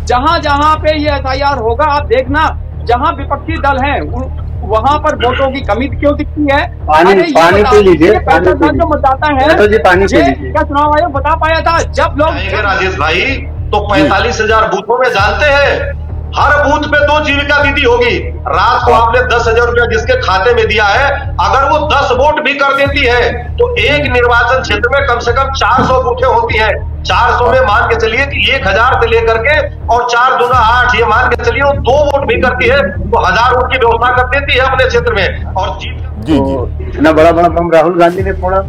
जहां जहां पे ये एफआईआर होगा, आप देखना, जहां विपक्षी दल हैं वहां पर वोटों की कमी क्यों दिखती है। पानी पी लीजिए, पानी पी जो मतदाता है, लीजिए जी, पानी पी लीजिए। क्या चुनाव आयोग बता पाया था जब लोग राजेश भाई तो 45,000 बूथों में जानते हैं हर बूथ पे 2 जीविका दीदी होगी। रात को आपने 10,000 रुपया जिसके खाते में दिया है, अगर वो 10 वोट भी कर देती है तो एक निर्वाचन क्षेत्र में कम से कम 400 बूथें होती हैं। 400 में मान के चलिए कि 1,000 से लेकर के और 4 दूना 8, ये मान के चलिए वो 2 वोट भी करती है तो 1,000 वोट की व्यवस्था कर देती है अपने क्षेत्र में और जीत। जी इतना बड़ा बम राहुल गांधी ने फोड़ा।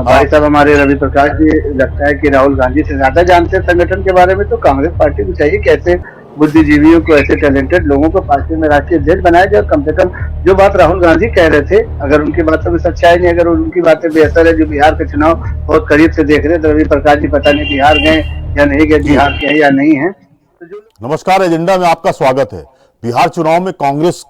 भाई साहब हमारे रवि प्रकाश जी लगता है कि राहुल गांधी से ज्यादा जानते हैं संगठन के बारे में, तो कांग्रेस पार्टी को चाहिए कैसे बुद्धिजीवियों को, ऐसे टैलेंटेड लोगों को पार्टी में राष्ट्रीय अध्यक्ष बनाया जाए। कम से कम जो बात राहुल गांधी कह रहे थे, अगर उनकी बातों में सच्चाई नहीं, अगर उनकी बातें बेहतर है, जो बिहार के चुनाव बहुत करीब से देख रहे हैं, रवि प्रकाश जी पता नहीं बिहार गए या नहीं गए, बिहार के हैं या नहीं है। नमस्कार, एजेंडा में आपका स्वागत है। बिहार चुनाव में कांग्रेस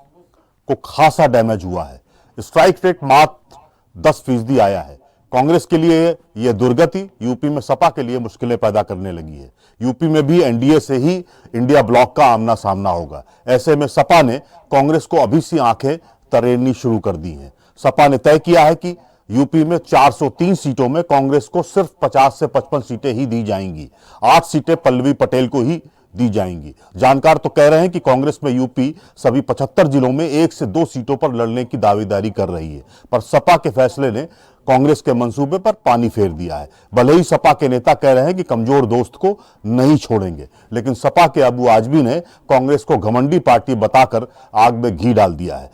को खासा डैमेज हुआ है। स्ट्राइक रेट मात्र 10% आया है। कांग्रेस के लिए यह दुर्गति यूपी में सपा के लिए मुश्किलें पैदा करने लगी है। यूपी में भी एनडीए से ही इंडिया ब्लॉक का आमना सामना होगा। ऐसे में सपा ने कांग्रेस को अभी से आंखें तरेड़नी शुरू कर दी हैं। सपा ने तय किया है कि यूपी में 403 सीटों में कांग्रेस को सिर्फ 50 से 55 सीटें ही दी जाएंगी। 8 सीटें पल्लवी पटेल को ही दी जाएंगी। जानकार तो कह रहे हैं कि कांग्रेस में यूपी सभी 75 जिलों में 1 से 2 सीटों पर लड़ने की दावेदारी कर रही है, पर सपा के फैसले ने कांग्रेस के मंसूबे पर पानी फेर दिया है। भले ही सपा के नेता कह रहे हैं कि कमजोर दोस्त को नहीं छोड़ेंगे, लेकिन सपा के अबू आजमी ने कांग्रेस को घमंडी पार्टी बताकर आग में घी डाल दिया है।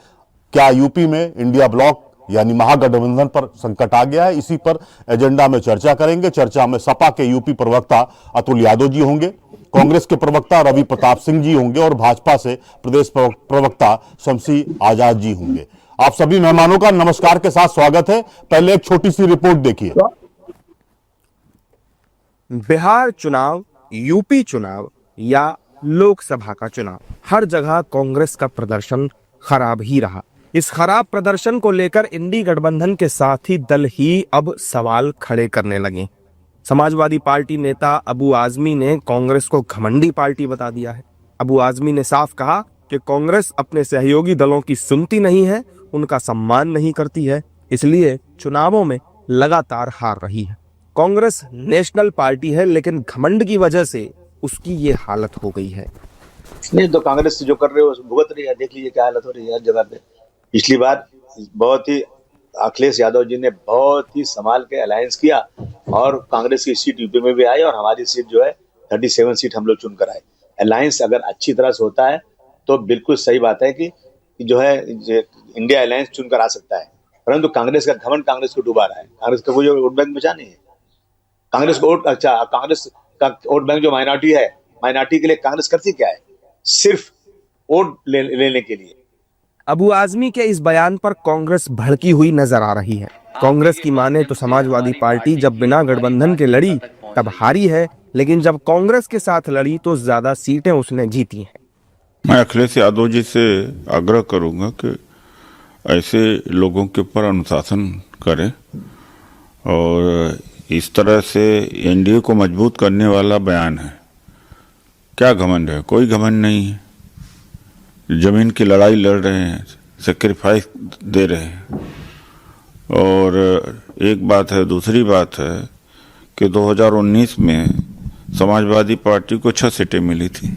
क्या यूपी में इंडिया ब्लॉक यानी महागठबंधन पर संकट आ गया है? इसी पर एजेंडा में चर्चा करेंगे। चर्चा में सपा के यूपी प्रवक्ता अतुल यादव जी होंगे, कांग्रेस के प्रवक्ता रवि प्रताप सिंह जी होंगे और भाजपा से प्रदेश प्रवक्ता शमसी आजाद जी होंगे। आप सभी मेहमानों का नमस्कार के साथ स्वागत है। पहले एक छोटी सी रिपोर्ट देखिए। बिहार चुनाव, यूपी चुनाव या लोकसभा का चुनाव, हर जगह कांग्रेस का प्रदर्शन खराब ही रहा। इस खराब प्रदर्शन को लेकर इंडी गठबंधन के साथी दल ही अब सवाल खड़े करने लगे। समाजवादी पार्टी नेता अबू आजमी ने कांग्रेस को घमंडी पार्टी बता दिया है। अबू आजमी ने साफ कहा कि कांग्रेस अपने सहयोगी दलों की सुनती नहीं है, उनका सम्मान नहीं करती है, इसलिए चुनावों में लगातार हार रही है। कांग्रेस नेशनल पार्टी है, लेकिन घमंड की वजह से उसकी ये हालत हो गई है। नहीं तो कांग्रेस जो कर रहे हो भुगत रही है, देख लीजिए क्या हालत हो रही है हर जगह पे। पिछली बार बहुत ही अखिलेश यादव जी ने बहुत ही संभाल के अलायंस किया और कांग्रेस की सीट यूपी में भी आई और हमारी सीट जो है 37 सीट हम लोग चुनकर आए। अलायंस अगर अच्छी तरह से होता है तो बिल्कुल सही बात है कि जो है इंडिया अलायंस चुनकर आ सकता है, परंतु कांग्रेस का घमंड कांग्रेस को डुबा रहा है। कांग्रेस का कोई वोट बैंक बचा नहीं है। कांग्रेस को कांग्रेस का वोट बैंक जो माइनॉरिटी है, माइनॉरिटी के लिए कांग्रेस करती क्या है? सिर्फ वोट लेने के लिए। अबू आजमी के इस बयान पर कांग्रेस भड़की हुई नजर आ रही है। कांग्रेस की माने तो समाजवादी पार्टी जब बिना गठबंधन के लड़ी तब हारी है, लेकिन जब कांग्रेस के साथ लड़ी तो ज्यादा सीटें उसने जीती हैं। मैं अखिलेश यादव जी से आग्रह करूंगा कि ऐसे लोगों के ऊपर अनुशासन करें और इस तरह से एनडीए को मजबूत करने वाला बयान है। क्या घमंड है? कोई घमंड नहीं है। जमीन की लड़ाई लड़ रहे हैं, सेक्रीफाइस दे रहे हैं। और एक बात है, दूसरी बात है कि 2019 में समाजवादी पार्टी को 6 सीटें मिली थी,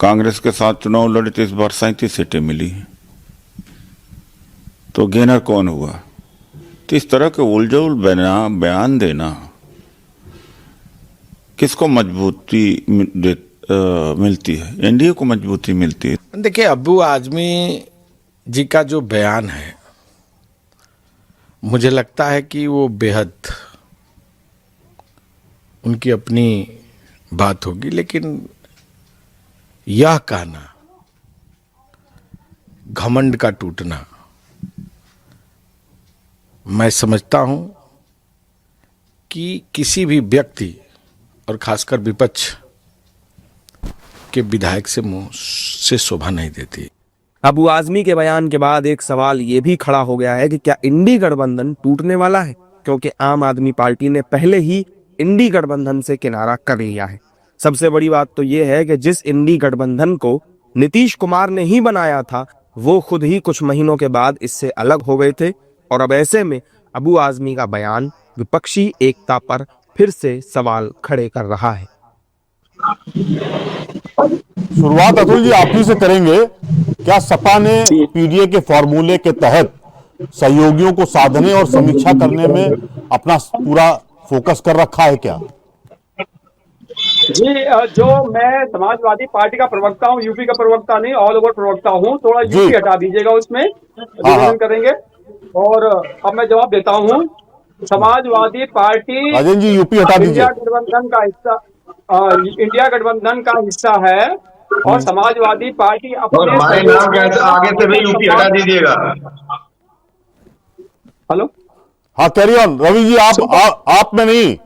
कांग्रेस के साथ चुनाव लड़ी तो इस बार 37 सीटें मिली। तो गेनर कौन हुआ? तो इस तरह के उलझुल बयान देना किसको मजबूती मिलती है? एनडीए को मजबूती मिलती है। देखिए, अबू आजमी जी का जो बयान है, मुझे लगता है कि वो बेहद उनकी अपनी बात होगी, लेकिन यह कहना घमंड का टूटना, मैं समझता हूं कि किसी भी व्यक्ति और खासकर विपक्ष के विधायक से मुंह से शोभा नहीं देती। अबू आजमी के बयान के बाद एक सवाल ये भी खड़ा हो गया है कि क्या इंडी गठबंधन टूटने वाला है, क्योंकि आम आदमी पार्टी ने पहले ही इंडी गठबंधन से किनारा कर लिया है। सबसे बड़ी बात तो यह है कि जिस इंडी गठबंधन को नीतीश कुमार ने ही बनाया था, वो खुद ही कुछ महीनों के बाद इससे अलग हो गए थे। और अब ऐसे में अबू आजमी का बयान विपक्षी एकता पर फिर से सवाल खड़े कर रहा है। शुरुआत अतुल जी आप ही से करेंगे। क्या सपा ने पीडीए के फॉर्मूले के तहत सहयोगियों को साधने और समीक्षा करने में अपना पूरा फोकस कर रखा है क्या? जी, जो मैं समाजवादी पार्टी का प्रवक्ता हूँ, यूपी का प्रवक्ता नहीं, ऑल ओवर प्रवक्ता हूँ, थोड़ा यूपी हटा दीजिएगा, उसमें डिवीजन करेंगे। और अब मैं जवाब देता हूँ। समाजवादी पार्टी राजेंद्र जी यूपी हटा दीजिए। इंडिया गठबंधन का हिस्सा, इंडिया गठबंधन का हिस्सा है और समाजवादी पार्टी और अपने हमारे नाम के आगे से भी यूपी हटा दीजिएगा। हेलो, हाँ कैरी ऑन रवि जी। आप में नहीं,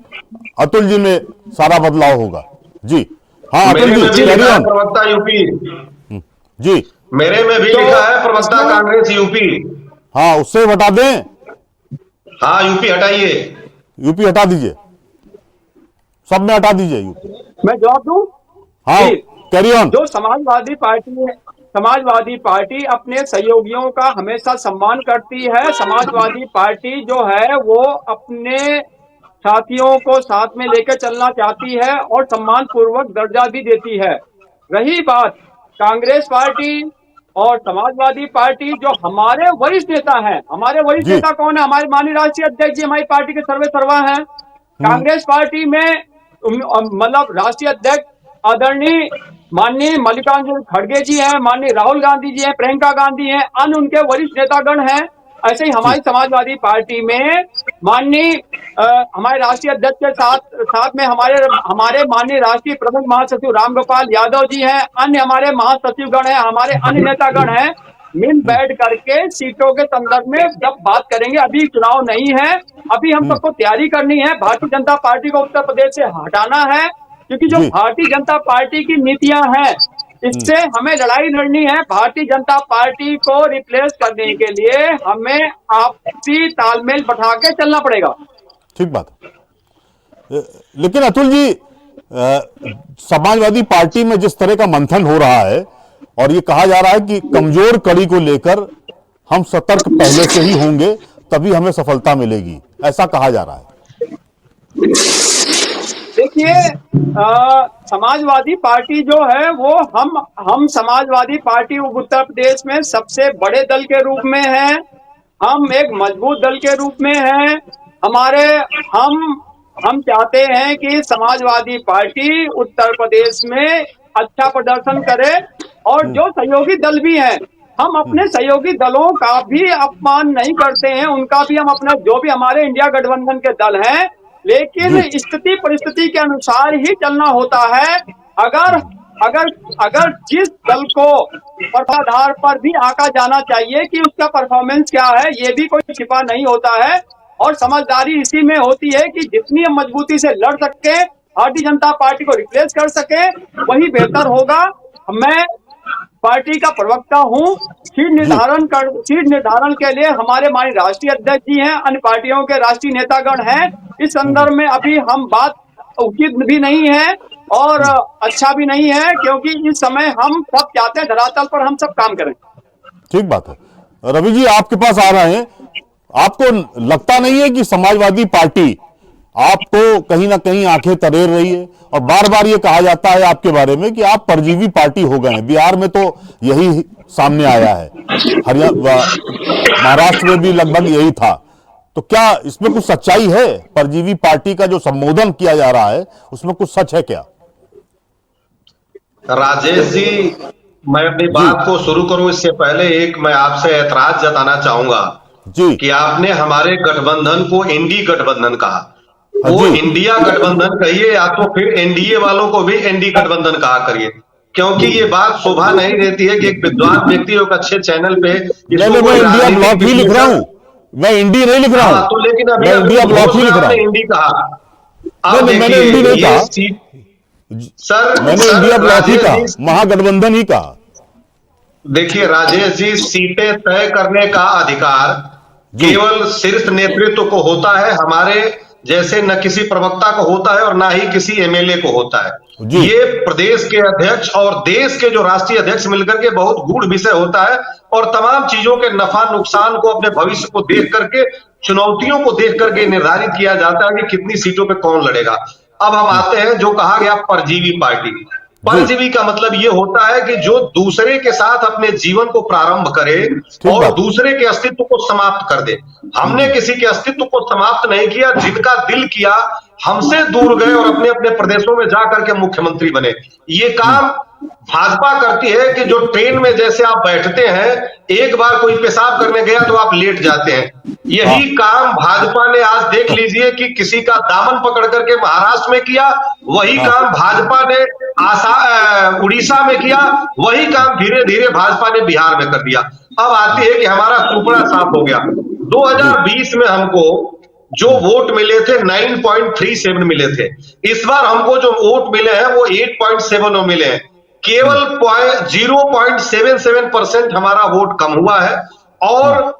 अतुल जी में सारा बदलाव होगा जी। हाँ अतुल मेरे में जी भी कैरी लिखा है ऑन प्रवक्ता यूपी। जी। मेरे में भी तो लिखा है प्रवक्ता इसमें- कांग्रेस यूपी। हाँ उससे हटा दें, हाँ यूपी हटाइए। यूपी हटा दीजिए, सब में हटा दीजिए यूपी। मैं जवाब दूं? हाँ जी। Carry on. जो समाजवादी पार्टी है, समाजवादी पार्टी अपने सहयोगियों का हमेशा सम्मान करती है। समाजवादी पार्टी जो है वो अपने साथियों को साथ में लेकर चलना चाहती है और सम्मान पूर्वक दर्जा भी देती है। रही बात कांग्रेस पार्टी और समाजवादी पार्टी, जो हमारे वरिष्ठ नेता हैं, हमारे वरिष्ठ जी। नेता कौन है? हमारे माननीय राष्ट्रीय अध्यक्ष जी हमारी पार्टी के सर्वे सर्वा हैं। कांग्रेस पार्टी में मतलब राष्ट्रीय अध्यक्ष आदरणीय माननीय मल्लिकार्जुन खड़गे जी हैं, माननीय राहुल गांधी जी हैं, प्रियंका गांधी हैं, अन्य उनके वरिष्ठ नेतागण हैं। ऐसे ही हमारी समाजवादी पार्टी में माननीय हमारे राष्ट्रीय अध्यक्ष के साथ में हमारे माननीय राष्ट्रीय प्रमुख महासचिव रामगोपाल यादव जी हैं, अन्य हमारे महासचिवगण हैं, हमारे अन्य नेतागण हैं। मिल बैठ करके सीटों के संदर्भ में जब बात करेंगे, अभी चुनाव नहीं है, अभी हम सबको तैयारी करनी है। भारतीय जनता पार्टी को उत्तर प्रदेश से हटाना है, क्योंकि जो जी। भारतीय जनता पार्टी की नीतियां हैं, इससे हमें लड़ाई लड़नी है। भारतीय जनता पार्टी को रिप्लेस करने के लिए हमें आपसी तालमेल बैठा के चलना पड़ेगा। ठीक बात है। लेकिन अतुल जी समाजवादी पार्टी में जिस तरह का मंथन हो रहा है और ये कहा जा रहा है कि कमजोर कड़ी को लेकर हम सतर्क पहले से ही होंगे तभी हमें सफलता मिलेगी, ऐसा कहा जा रहा है। देखिए, समाजवादी पार्टी जो है वो हम समाजवादी पार्टी उत्तर प्रदेश में सबसे बड़े दल के रूप में है। हम एक मजबूत दल के रूप में हैं। हम चाहते हैं कि समाजवादी पार्टी उत्तर प्रदेश में अच्छा प्रदर्शन करे और जो सहयोगी दल भी हैं, हम अपने सहयोगी दलों का भी अपमान नहीं करते हैं, उनका भी हम अपना जो भी हमारे इंडिया गठबंधन के दल हैं, लेकिन स्थिति परिस्थिति के अनुसार ही चलना होता है। अगर जिस दल को आधार पर भी आंका जाना चाहिए कि उसका परफॉर्मेंस क्या है, ये भी कोई छिपा नहीं होता है। और समझदारी इसी में होती है कि जितनी हम मजबूती से लड़ सके, भारतीय जनता पार्टी को रिप्लेस कर सके, वही बेहतर होगा। मैं पार्टी का प्रवक्ता हूं। सीट निर्धारण के लिए हमारे माननीय राष्ट्रीय अध्यक्ष जी हैं, अन्य पार्टियों के राष्ट्रीय नेतागण हैं। इस संदर्भ में अभी हम बात उचित भी नहीं है और अच्छा भी नहीं है, क्योंकि इस समय हम सब चाहते हैं धरातल पर हम सब काम करें। ठीक बात है। रवि जी आपके पास आ रहे हैं। आपको लगता नहीं है कि समाजवादी पार्टी आपको कहीं ना कहीं आंखें तरेर रही है? और बार बार ये कहा जाता है आपके बारे में कि आप परजीवी पार्टी हो गए हैं। बिहार में तो यही सामने आया है, हरियाणा महाराष्ट्र में भी लगभग यही था। तो क्या इसमें कुछ सच्चाई है? परजीवी पार्टी का जो संबोधन किया जा रहा है उसमें कुछ सच है क्या? राजेश जी, मैं अपनी बात को शुरू करूं इससे पहले एक मैं आपसे ऐतराज जताना चाहूंगा जी कि आपने हमारे गठबंधन को इंडी गठबंधन कहा। वो जी। इंडिया गठबंधन कहिए या तो फिर एनडीए वालों को भी एनडी गठबंधन कहा करिए, क्योंकि ये बात शोभा नहीं देती है कि एक विद्वान व्यक्ति एक अच्छे चैनल पे मैं इंडिया ब्लॉक ही लिख रहा हूं, मैं इंडी नहीं लिख रहा हूं। तो लेकिन अभी मैं इंडिया ब्लॉक ही लिख रहा हूं। इंडी कहा। मैंने इंडी नहीं कहा सर, मैंने इंडिया ब्लॉक ही कहा, महागठबंधन ही कहा। देखिए राजेश जी, सीटें तय करने का अधिकार केवल शीर्ष नेतृत्व को होता है। हमारे जैसे न किसी प्रवक्ता को होता है और ना ही किसी एमएलए को होता है। जी। ये प्रदेश के अध्यक्ष और देश के जो राष्ट्रीय अध्यक्ष मिलकर के बहुत गूढ़ विषय होता है और तमाम चीजों के नफा नुकसान को, अपने भविष्य को देख करके, चुनौतियों को देख करके निर्धारित किया जाता है कि कितनी सीटों पे कौन लड़ेगा। अब हम आते हैं जो कहा गया परजीवी पार्टी। परजीवी का मतलब ये होता है कि जो दूसरे के साथ अपने जीवन को प्रारंभ करे और दूसरे के अस्तित्व को समाप्त कर दे। हमने किसी के अस्तित्व को समाप्त नहीं किया, जिनका दिल किया हमसे दूर गए और अपने अपने प्रदेशों में जाकर के मुख्यमंत्री बने। ये काम भाजपा करती है कि जो ट्रेन में जैसे आप बैठते हैं, एक बार कोई पेशाब करने गया तो आप लेट जाते हैं। यही काम भाजपा ने आज देख लीजिए कि किसी का दामन पकड़ करके महाराष्ट्र में किया, वही काम भाजपा ने उड़ीसा में किया, वही काम धीरे धीरे भाजपा ने बिहार में कर दिया। अब आती है कि हमारा सुपड़ा साफ हो गया। 2020 में हमको जो वोट मिले थे 9.37 मिले थे। इस बार हमको जो वोट मिले हैं वो 8.70 मिले हैं। केवल 0.77% हमारा वोट कम हुआ है और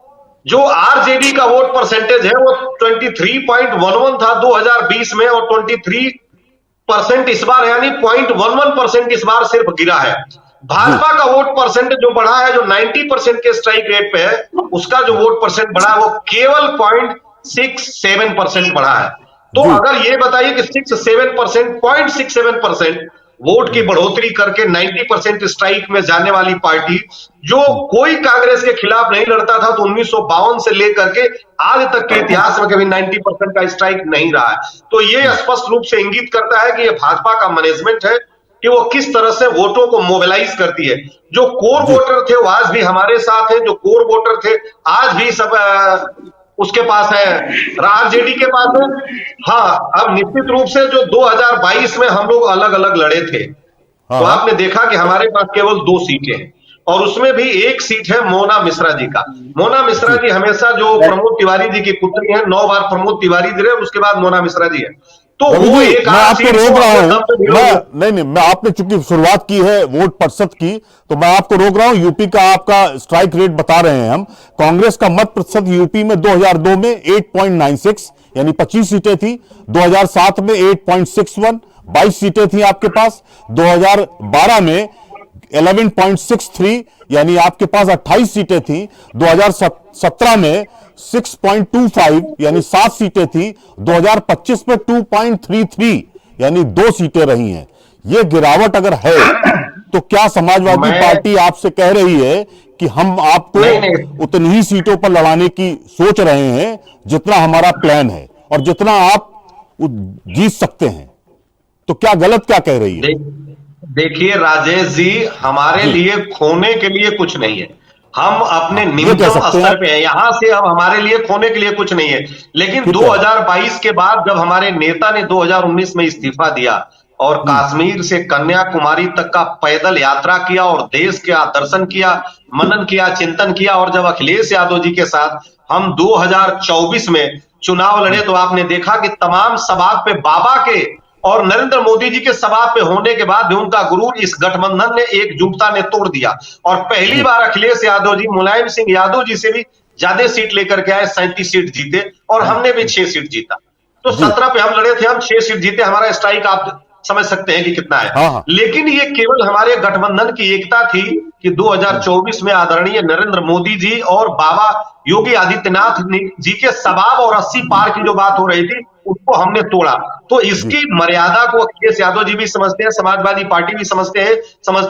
जो आरजेडी का वोट परसेंटेज है वो 23.11 था 2020 में और 23% इस बार, यानी 0.11% इस बार सिर्फ गिरा है। भाजपा का वोट परसेंट जो बढ़ा है, जो 90% के स्ट्राइक रेट पे है, उसका जो वोट परसेंट बढ़ा है वो केवल 0.67% बढ़ा है। तो अगर ये बताइए कि 0.67% वोट की बढ़ोतरी करके 90% स्ट्राइक में जाने वाली पार्टी, जो कोई कांग्रेस के खिलाफ नहीं लड़ता था, तो 1952 से लेकर के आज तक के इतिहास में कभी 90% का स्ट्राइक नहीं रहा है। तो ये स्पष्ट रूप से इंगित करता है कि ये भाजपा का मैनेजमेंट है कि वो किस तरह से वोटों को मोबिलाइज करती है। जो कोर वोटर थे वो आज भी हमारे साथ हैं, जो कोर वोटर थे आज भी सब उसके पास है, आरजेडी के पास है। हाँ, अब निश्चित रूप से जो 2022 में हम लोग अलग अलग लड़े थे, तो आपने देखा कि हमारे पास केवल 2 सीटें हैं और उसमें भी एक सीट है मोना मिश्रा जी का। मोना मिश्रा जी हमेशा जो प्रमोद तिवारी जी की पुत्री है, 9 बार प्रमोद तिवारी जी रहे, उसके बाद मोना मिश्रा जी है। तो वो एक मैं आपको रोक रहा हूं, मैं आपने चूंकि शुरुआत की है वोट प्रतिशत की, तो मैं आपको रोक रहा हूं। यूपी का आपका स्ट्राइक रेट बता रहे हैं हम। कांग्रेस का मत प्रतिशत यूपी में 2002 में 8.96 यानी 25 सीटें थी। 2007 में 8.61 22 सीटें थी आपके पास। 2012 में 11.63 यानी आपके पास 28 सीटें थी। 2017 में 6.25 यानी 7 सीटें थी। 2025 में 2.33 यानी 2 सीटें रही हैं। ये गिरावट अगर है तो क्या समाजवादी पार्टी आपसे कह रही है कि हम आपको उतनी ही सीटों पर लड़ाने की सोच रहे हैं जितना हमारा प्लान है और जितना आप जीत सकते हैं? तो क्या गलत क्या कह रही है? देखिए राजेश जी, हमारे लिए खोने के लिए कुछ नहीं है। हम अपने निम्नतम स्तर पे हैं, यहां से अब हमारे लिए खोने के लिए कुछ नहीं है। लेकिन 2022 के बाद जब हमारे नेता ने 2019 में इस्तीफा दिया और कश्मीर से कन्याकुमारी तक का पैदल यात्रा किया और देश का दर्शन किया, मनन किया, चिंतन किया, और जब अखिलेश यादव जी के साथ हम 2024 में चुनाव लड़े, तो आपने देखा कि तमाम सभा पे बाबा के और नरेंद्र मोदी जी के सभा पे होने के बाद भी उनका गुरूर इस गठबंधन ने, एकजुटता ने तोड़ दिया और पहली बार अखिलेश यादव जी मुलायम सिंह यादव जी से भी ज्यादा सीट लेकर के आए, 37 सीट जीते और हमने भी 6 सीट जीता। तो 17 पे हम लड़े थे, हम 6 सीट जीते। हमारा स्ट्राइक आप समझ सकते हैं कि कितना है। लेकिन ये केवल हमारे गठबंधन की एकता थी कि 2024 में आदरणीय नरेंद्र मोदी जी और बाबा योगी आदित्यनाथ जी के सवाब और 80 पार की जो बात हो रही थी, उसको हमने तोड़ा। तो इसकी मर्यादा को अखिलेश यादव जी भी समझते हैं, समाजवादी पार्टी भी समझती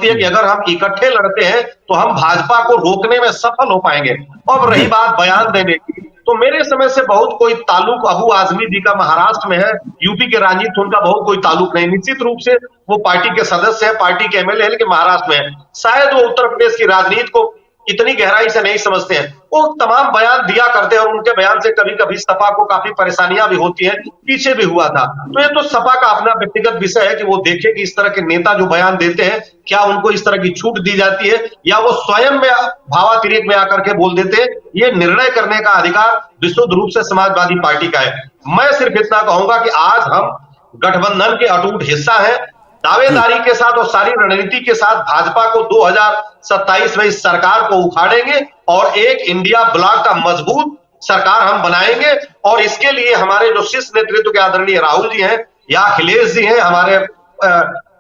है कि अगर हम इकट्ठे लड़ते हैं तो हम भाजपा को रोकने में सफल हो पाएंगे। अब रही बात बयान देने की, तो मेरे समय से बहुत कोई ताल्लुक अबू आजमी जी का महाराष्ट्र में है, यूपी के राजनीति उनका बहुत कोई ताल्लुक नहीं। निश्चित रूप से वो पार्टी के सदस्य है, पार्टी के एमएलए है, लेकिन महाराष्ट्र में है। शायद वो उत्तर प्रदेश की राजनीति को इतनी गहराई से नहीं समझते हैं। वो तमाम बयान दिया करते हैं और उनके बयान से कभी कभी सपा को काफी परेशानियां भी होती हैं, पीछे भी हुआ था। तो ये तो सपा का अपना व्यक्तिगत विषय है कि वो देखे कि इस तरह के नेता जो बयान देते हैं, क्या उनको इस तरह की छूट दी जाती है या वो स्वयं में भावातिरेक में आकर के बोल देते हैं। ये निर्णय करने का अधिकार विशुद्ध रूप से समाजवादी पार्टी का है। मैं सिर्फ इतना कहूंगा कि आज हम गठबंधन के अटूट हिस्सा है। दावेदारी के साथ और सारी रणनीति के साथ भाजपा को 2027 में इस सरकार को उखाड़ेंगे और एक इंडिया ब्लॉक का मजबूत सरकार हम बनाएंगे। और इसके लिए हमारे जो शीर्ष नेतृत्व के आदरणीय राहुल जी हैं या अखिलेश जी हैं, हमारे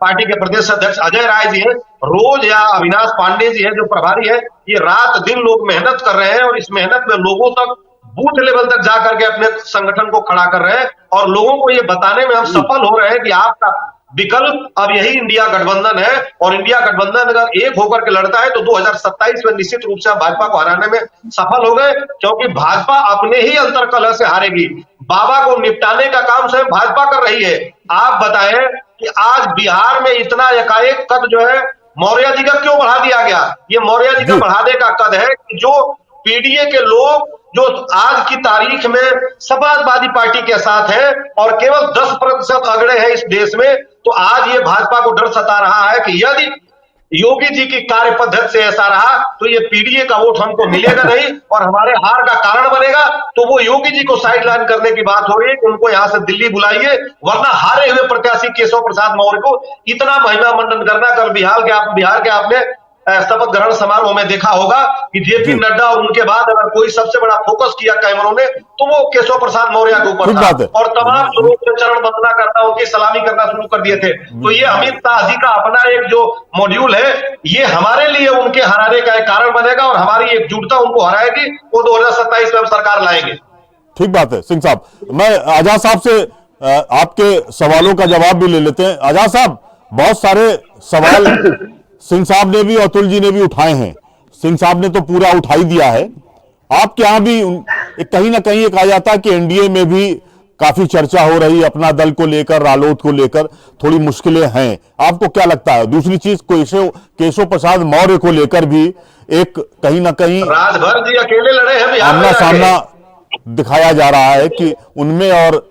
पार्टी के प्रदेश अध्यक्ष अजय राय जी हैं, रोज या अविनाश पांडे जी हैं जो प्रभारी है, ये रात दिन लोग मेहनत कर रहे हैं और इस मेहनत में लोगों तक बूथ लेवल तक जाकर के अपने संगठन को खड़ा कर रहे हैं और लोगों को ये बताने में हम सफल हो रहे हैं कि आपका विकल्प अब यही इंडिया गठबंधन है। और इंडिया गठबंधन अगर एक होकर के लड़ता है तो 2027 में निश्चित रूप से भाजपा को हराने में सफल हो गए, क्योंकि भाजपा अपने ही अंतर्कलह से हारेगी। बाबा को निपटाने का काम स्वयं भाजपा कर रही है। आप बताएं कि आज बिहार में इतना एकाएक कद जो है मौर्य जी का क्यों बढ़ा दिया गया? ये मौर्य जी का बढ़ाने का कद है कि जो पीडीए के लोग जो आज की तारीख में समाजवादी पार्टी के साथ है और केवल 10% अगड़े हैं इस देश में, तो आज ये भाजपा को डर सता रहा है कि यदि योगी जी की कार्य पद्धति से ऐसा रहा तो ये पीडीए का वोट हमको मिलेगा नहीं और हमारे हार का कारण बनेगा। तो वो योगी जी को साइडलाइन करने की बात हो रही है कि उनको यहां से दिल्ली बुलाइए, वरना हारे हुए प्रत्याशी केशव प्रसाद मौर्य को इतना महिमा मंडन करना। कल बिहार के आपने शपथ ग्रहण समारोह में देखा होगा कि जेपी नड्डा और उनके बाद अगर कोई सबसे बड़ा फोकस किया कैमरों ने तो वो केशव प्रसाद मौर्य के ऊपर था और तमाम लोगों को चरण वंदना करना, उनकी सलामी करना शुरू कर दिए थे। तो ये अमित शाह जी का अपना एक जो मॉड्यूल है, ये हमारे लिए उनके हराने का एक कारण बनेगा और हमारी एकजुटता उनको हराएगी। वो 2027 में हम सरकार लाएंगे। ठीक बात है सिंह साहब। मैं आजाद साहब से आपके सवालों का जवाब भी ले लेते हैं। आजाद साहब, बहुत सारे सवाल सिंह साहब ने भी और अतुल जी ने भी उठाए हैं। सिंह साहब ने तो पूरा उठा ही दिया है। आपके यहां भी कहीं ना कहीं कहा जाता है कि एनडीए में भी काफी चर्चा हो रही है अपना दल को लेकर, रालोद को लेकर थोड़ी मुश्किलें हैं। आपको क्या लगता है? दूसरी चीज, केशव प्रसाद मौर्य को लेकर भी एक कहीं ना कहीं राजभर जी अकेले लड़े हैं, आमना सामना दिखाया जा रहा है कि उनमें और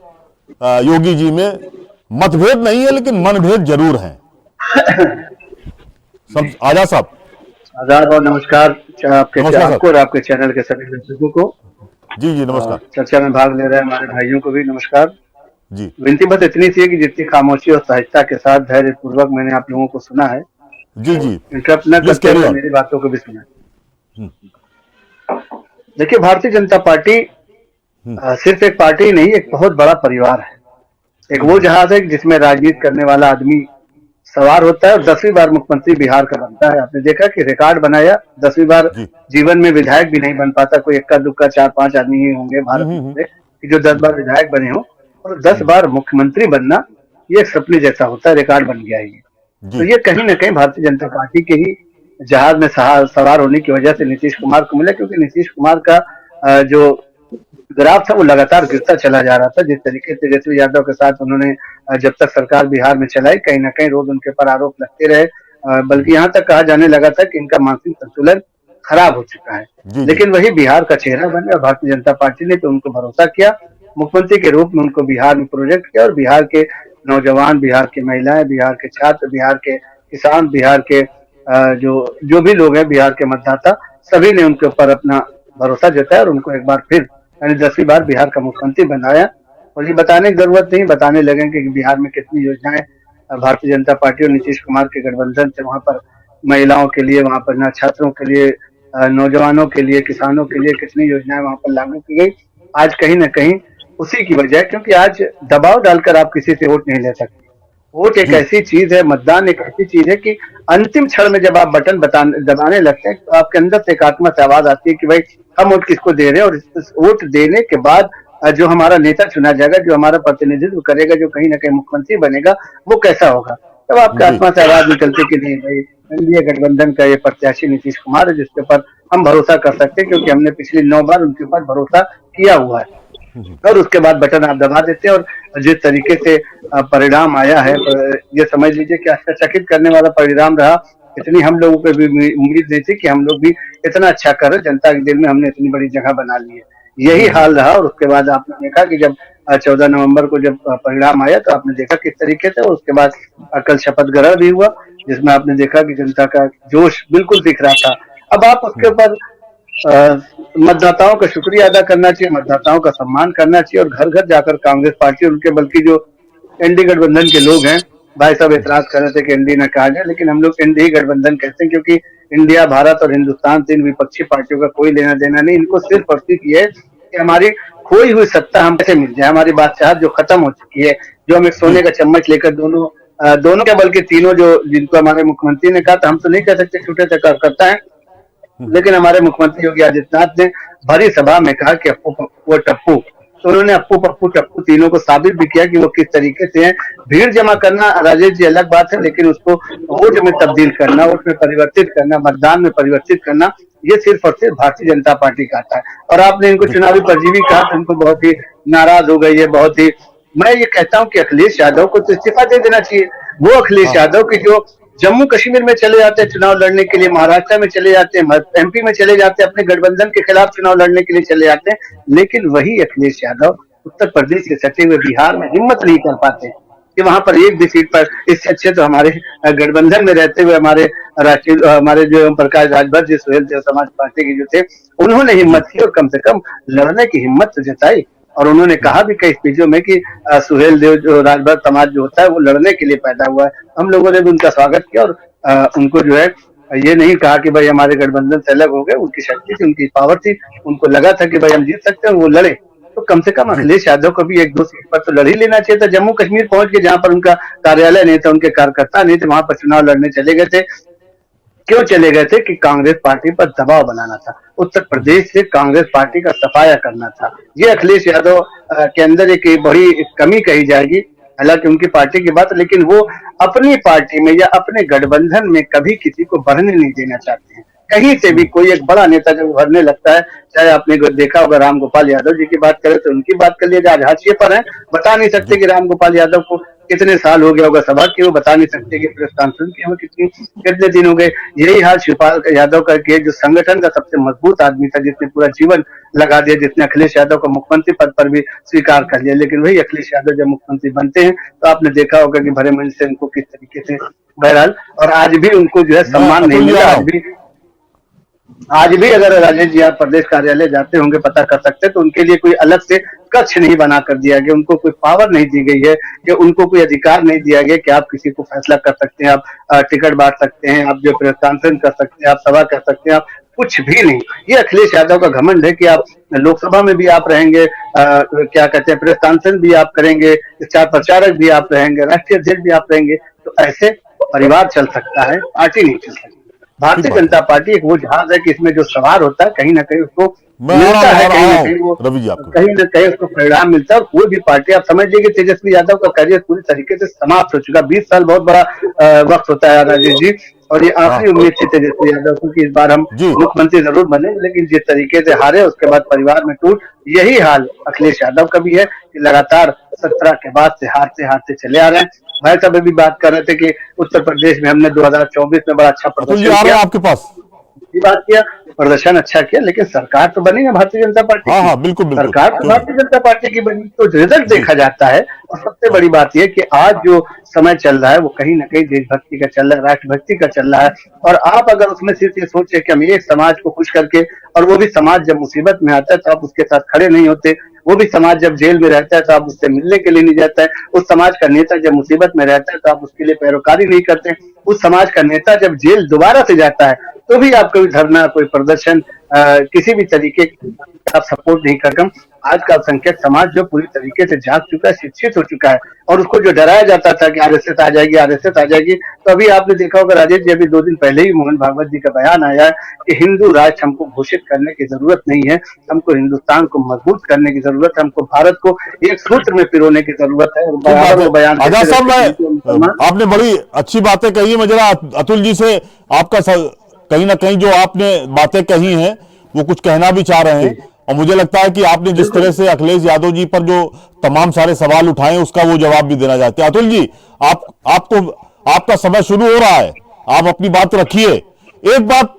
योगी जी में मतभेद नहीं है लेकिन मनभेद जरूर है। आजाद साहब, आजाद और नमस्कार आपको और आपके चैनल के सभी दर्शकों को। जी नमस्कार। चर्चा में भाग ले रहे हमारे भाइयों को भी नमस्कार जी। विनती बस इतनी सी है कि जितनी खामोशी और सहजता के साथ धैर्य पूर्वक मैंने आप लोगों को सुना है, जी इंटरप्ट न करते हुए मेरी बातों को भी सुना। देखिए, भारतीय जनता पार्टी सिर्फ एक पार्टी नहीं, एक बहुत बड़ा परिवार है। एक वो जहाज है जिसमें राजनीति करने वाला आदमी सवार होता है और 10वीं बार मुख्यमंत्री बिहार का बनता है। आपने देखा कि रिकॉर्ड बनाया, 10वीं बार जीवन में विधायक भी नहीं बन पाता, कोई इक्का दुक्का 4-5 आदमी ही होंगे भारत में कि जो 10 बार विधायक बने हो, और 10 बार मुख्यमंत्री बनना ये एक सपने जैसा होता है। रिकॉर्ड बन गया है। तो ये कहीं ना कहीं भारतीय जनता पार्टी के ही जहाज में सवार होने की वजह से नीतीश कुमार को मिला, क्योंकि नीतीश कुमार का जो ग्राफ था वो लगातार गिरता चला जा रहा था। जिस तरीके से तेजस्वी यादव के साथ उन्होंने जब तक सरकार बिहार में चलाई, कहीं ना कहीं रोज उनके ऊपर आरोप लगते रहे, बल्कि यहाँ तक कहा जाने लगा था कि इनका मानसिक संतुलन खराब हो चुका है। लेकिन वही बिहार का चेहरा बने और भारतीय जनता पार्टी ने तो उनको भरोसा किया, मुख्यमंत्री के रूप में उनको बिहार में प्रोजेक्ट किया और बिहार के नौजवान, बिहार की महिलाएं, बिहार के छात्र, बिहार के किसान, बिहार के जो भी लोग हैं, बिहार के मतदाता, सभी ने उनके ऊपर अपना भरोसा जताया और उनको एक बार फिर यानी 10वीं बार बिहार का मुख्यमंत्री बनाया। और ये बताने की जरूरत नहीं, बताने लगे कि बिहार में कितनी योजनाएं भारतीय जनता पार्टी और नीतीश कुमार के गठबंधन से वहां पर महिलाओं के लिए, वहां पर छात्रों के लिए, नौजवानों के लिए, किसानों के लिए कितनी योजनाएं वहां पर लागू की गई। आज कहीं ना कहीं उसी की वजह, क्योंकि आज दबाव डालकर आप किसी से वोट नहीं ले सकते। वोट एक ऐसी चीज है, मतदान एक ऐसी चीज है कि अंतिम क्षण में जब आप बटन दबाने लगते हैं तो आपके अंदर से एक आत्मा से आवाज आती है कि भाई हम वोट किसको दे रहे हैं, और इस वोट देने के बाद जो हमारा नेता चुना जाएगा, जो हमारा प्रतिनिधित्व करेगा, जो कहीं ना कहीं मुख्यमंत्री बनेगा, वो कैसा होगा। तब आपके आत्मा से आवाज निकलती कि नहीं भाई, एनडीए गठबंधन का ये प्रत्याशी नीतीश कुमार है जिसके ऊपर हम भरोसा कर सकते हैं, क्योंकि हमने पिछली 9 बार उनके ऊपर भरोसा किया हुआ है। और उसके बाद बटन आप दबा देते हैं और जिस तरीके से परिणाम आया है, ये समझ लीजिए कि आश्चर्यचकित करने वाला परिणाम रहा। इतनी हम लोगों को भी उम्मीद नहीं थी कि हम लोग भी इतना अच्छा करें, जनता के दिल में हमने इतनी बड़ी जगह बना ली है। यही हाल रहा। और उसके बाद आपने देखा कि जब 14 नवंबर को जब परिणाम आया तो आपने देखा किस तरीके से, और उसके बाद कल शपथ ग्रहण भी हुआ जिसमें आपने देखा कि जनता का जोश बिल्कुल दिख रहा था। अब आप उसके ऊपर मतदाताओं का शुक्रिया अदा करना चाहिए, मतदाताओं का सम्मान करना चाहिए और घर घर जाकर कांग्रेस पार्टी उनके, बल्कि जो एनडीए गठबंधन के लोग हैं, भाई साहब एतराज कर रहे थे कि एनडीए न कहा जाए, लेकिन हम लोग एनडीए गठबंधन कहते हैं क्योंकि इंडिया, भारत और हिंदुस्तान 3 विपक्षी पार्टियों का कोई लेना देना नहीं। इनको सिर्फ और सिर्फ ये कि हमारी खोई हुई सत्ता हम कैसे मिल जाए, हमारी बादशाहत जो खत्म हो चुकी है, जो हम एक सोने का चम्मच लेकर दोनों क्या बल्कि तीनों जो जिनको हमारे मुख्यमंत्री ने कहा था, हम तो नहीं कह सकते छोटे से कार्यकर्ता है, लेकिन हमारे मुख्यमंत्री योगी आदित्यनाथ ने भरी सभा में कहा कि अप्पू पप्पू और टप्पू, तो उन्होंने अप्पू पप्पू टप्पू तीनों को साबित भी किया कि वो किस तरीके से हैं। भीड़ जमा करना राजेश जी अलग बात है, लेकिन उसको वोट में तब्दील करना, वोट में परिवर्तित करना, मतदान में परिवर्तित करना, ये सिर्फ और सिर्फ भारतीय जनता पार्टी का आता है। और आपने इनको चुनावी परजीवी कहा तो इनको बहुत ही नाराज हो गई है, बहुत ही। मैं ये कहता हूं कि अखिलेश यादव को तो इस्तीफा दे देना चाहिए। वो अखिलेश यादव की जो जम्मू कश्मीर में चले जाते हैं चुनाव लड़ने के लिए, महाराष्ट्र में चले जाते हैं, एमपी में चले जाते हैं, अपने गठबंधन के खिलाफ चुनाव लड़ने के लिए चले जाते हैं, लेकिन वही अखिलेश यादव उत्तर प्रदेश के सटे हुए बिहार में हिम्मत नहीं कर पाते कि वहां पर एक भी सीट पर, इससे अच्छे तो हमारे गठबंधन में रहते हुए हमारे जो ओम प्रकाश राजभर जी सुहेल देव समाज पार्टी के जो थे, उन्होंने हिम्मत की और कम से कम लड़ने की हिम्मत तो जताई। और उन्होंने कहा भी कई स्पीचों में कि सुहेल देव जो राजभर समाज जो होता है वो लड़ने के लिए पैदा हुआ है। हम लोगों ने भी उनका स्वागत किया और उनको जो है ये नहीं कहा कि भाई हमारे गठबंधन से अलग हो गए, उनकी शक्ति थी, उनकी पावर थी, उनको लगा था कि भाई हम जीत सकते हैं, वो लड़े। तो कम से कम अखिलेश यादव को भी एक दो सीट पर तो लड़ ही लेना चाहिए था। जम्मू कश्मीर पहुंच के जहां पर उनका कार्यालय नहीं था, उनके कार्यकर्ता नहीं थे, वहां पर चुनाव लड़ने चले गए थे। क्यों चले गए थे? कि कांग्रेस पार्टी पर दबाव बनाना था, उत्तर प्रदेश से कांग्रेस पार्टी का सफाया करना था। ये अखिलेश यादव के अंदर एक बड़ी कमी कही जाएगी, हालांकि उनकी पार्टी की बात, लेकिन वो अपनी पार्टी में या अपने गठबंधन में कभी किसी को बढ़ने नहीं देना चाहते हैं। कहीं से भी कोई एक बड़ा नेता जब उभरने लगता है, चाहे आपने देखा होगा राम गोपाल यादव जी की बात करें तो उनकी बात कर लिया, आज हाशिए पर है, बता नहीं सकते कि राम गोपाल यादव को कितने साल हो गया होगा सभा की, वो बता नहीं सकते कि प्रेस कॉन्फ्रेंस की हमें कितने दिन हो गए। यही हाल शिवपाल यादव का कि जो संगठन का सबसे मजबूत आदमी था, जिसने पूरा जीवन लगा दिया, जिसने अखिलेश यादव को मुख्यमंत्री पद पर भी स्वीकार कर लिया, लेकिन वही अखिलेश यादव जब मुख्यमंत्री बनते हैं तो आपने देखा होगा कि भरे मन से उनको किस तरीके से बहरहाल, और आज भी उनको जो है सम्मान नहीं मिला। आज भी अगर राजेश जी आप प्रदेश कार्यालय जाते होंगे, पता कर सकते हैं, तो उनके लिए कोई अलग से कक्ष नहीं बना कर दिया गया, उनको कोई पावर नहीं दी गई है, कि उनको कोई अधिकार नहीं दिया गया कि आप किसी को फैसला कर सकते हैं, आप टिकट बांट सकते हैं, आप जो प्रेस कॉन्फ्रेंस कर सकते हैं, आप सभा कर सकते हैं, आप कुछ भी नहीं। ये अखिलेश यादव का घमंड है कि आप लोकसभा में भी आप रहेंगे, क्या कहते हैं, प्रेस कॉन्फ्रेंस भी आप करेंगे, स्टार प्रचारक भी आप रहेंगे, राष्ट्रीय अध्यक्ष भी आप रहेंगे, तो ऐसे परिवार चल सकता है, पार्टी नहीं चल सकती। भारतीय जनता पार्टी एक वो जहाज है कि इसमें जो सवार होता है कहीं ना कहीं उसको मिलता है, कहीं ना कहीं वो कहीं ना कहीं उसको परिणाम मिलता है। और कोई भी पार्टी, आप समझ लीजिए तेजस्वी यादव का करियर पूरी तरीके से समाप्त हो चुका। 20 साल बहुत बड़ा वक्त होता है राजेश जी, और ये आखिरी उम्मीद थी तेजस्वी यादव को कि इस बार हम मुख्यमंत्री जरूर बने, लेकिन जिस तरीके से हारे उसके बाद परिवार में टूट, यही हाल अखिलेश यादव का भी है कि लगातार 17 के बाद से हारते हारते चले आ रहे हैं। भाई साहब अभी बात कर रहे थे कि उत्तर प्रदेश में हमने 2024 में बड़ा अच्छा प्रदर्शन किया, आपके पास बात किया, प्रदर्शन अच्छा किया, लेकिन सरकार तो बनी है भारतीय जनता पार्टी की। बिल्कुल सरकार तो भारतीय जनता पार्टी की बनी, तो रिजल्ट देखा जाता है। और सबसे बड़ी बात यह कि आज जो समय चल रहा है वो कहीं ना कहीं देशभक्ति का चल रहा है, राष्ट्रभक्ति का चल रहा है। और आप अगर उसमें सिर्फ ये सोचे कि हम एक समाज को खुश करके, और वो भी समाज जब मुसीबत में आता है तो आप उसके साथ खड़े नहीं होते, वो भी समाज जब जेल में रहता है तो आप उससे मिलने के लिए नहीं जाता है, उस समाज का नेता जब मुसीबत में रहता है तो आप उसके लिए पैरोकारी नहीं करते, उस समाज का नेता जब जेल दोबारा से जाता है तो भी आप कोई धरना, कोई प्रदर्शन, किसी भी तरीके का आप सपोर्ट नहीं करते। आज का अल्पसंख्यक समाज जो पूरी तरीके से जाग चुका है, शिक्षित हो चुका है, और उसको जो डराया जाता था कि आरएसएस आ जाएगी, आरएसएस आ जाएगी, तो अभी आपने देखा होगा राजेश जी, अभी 2 दिन पहले ही मोहन भागवत जी का बयान आया है कि हिंदू राष्ट्र हमको घोषित करने की जरूरत नहीं है, हमको हिंदुस्तान को मजबूत करने की जरूरत है, हमको भारत को एक सूत्र में पिरोने की जरूरत है। और बयान आपने बड़ी अच्छी बातें कही है। मैं जरा अतुल जी से आपका कहीं ना कहीं जो आपने बातें कही हैं वो कुछ कहना भी चाह रहे हैं, और मुझे लगता है कि आपने जिस तरह से अखिलेश यादव जी पर जो तमाम सारे सवाल उठाए उसका वो जवाब भी देना चाहते हैं। अतुल जी, आपका समय शुरू हो रहा है, आप अपनी बात रखिए। एक बात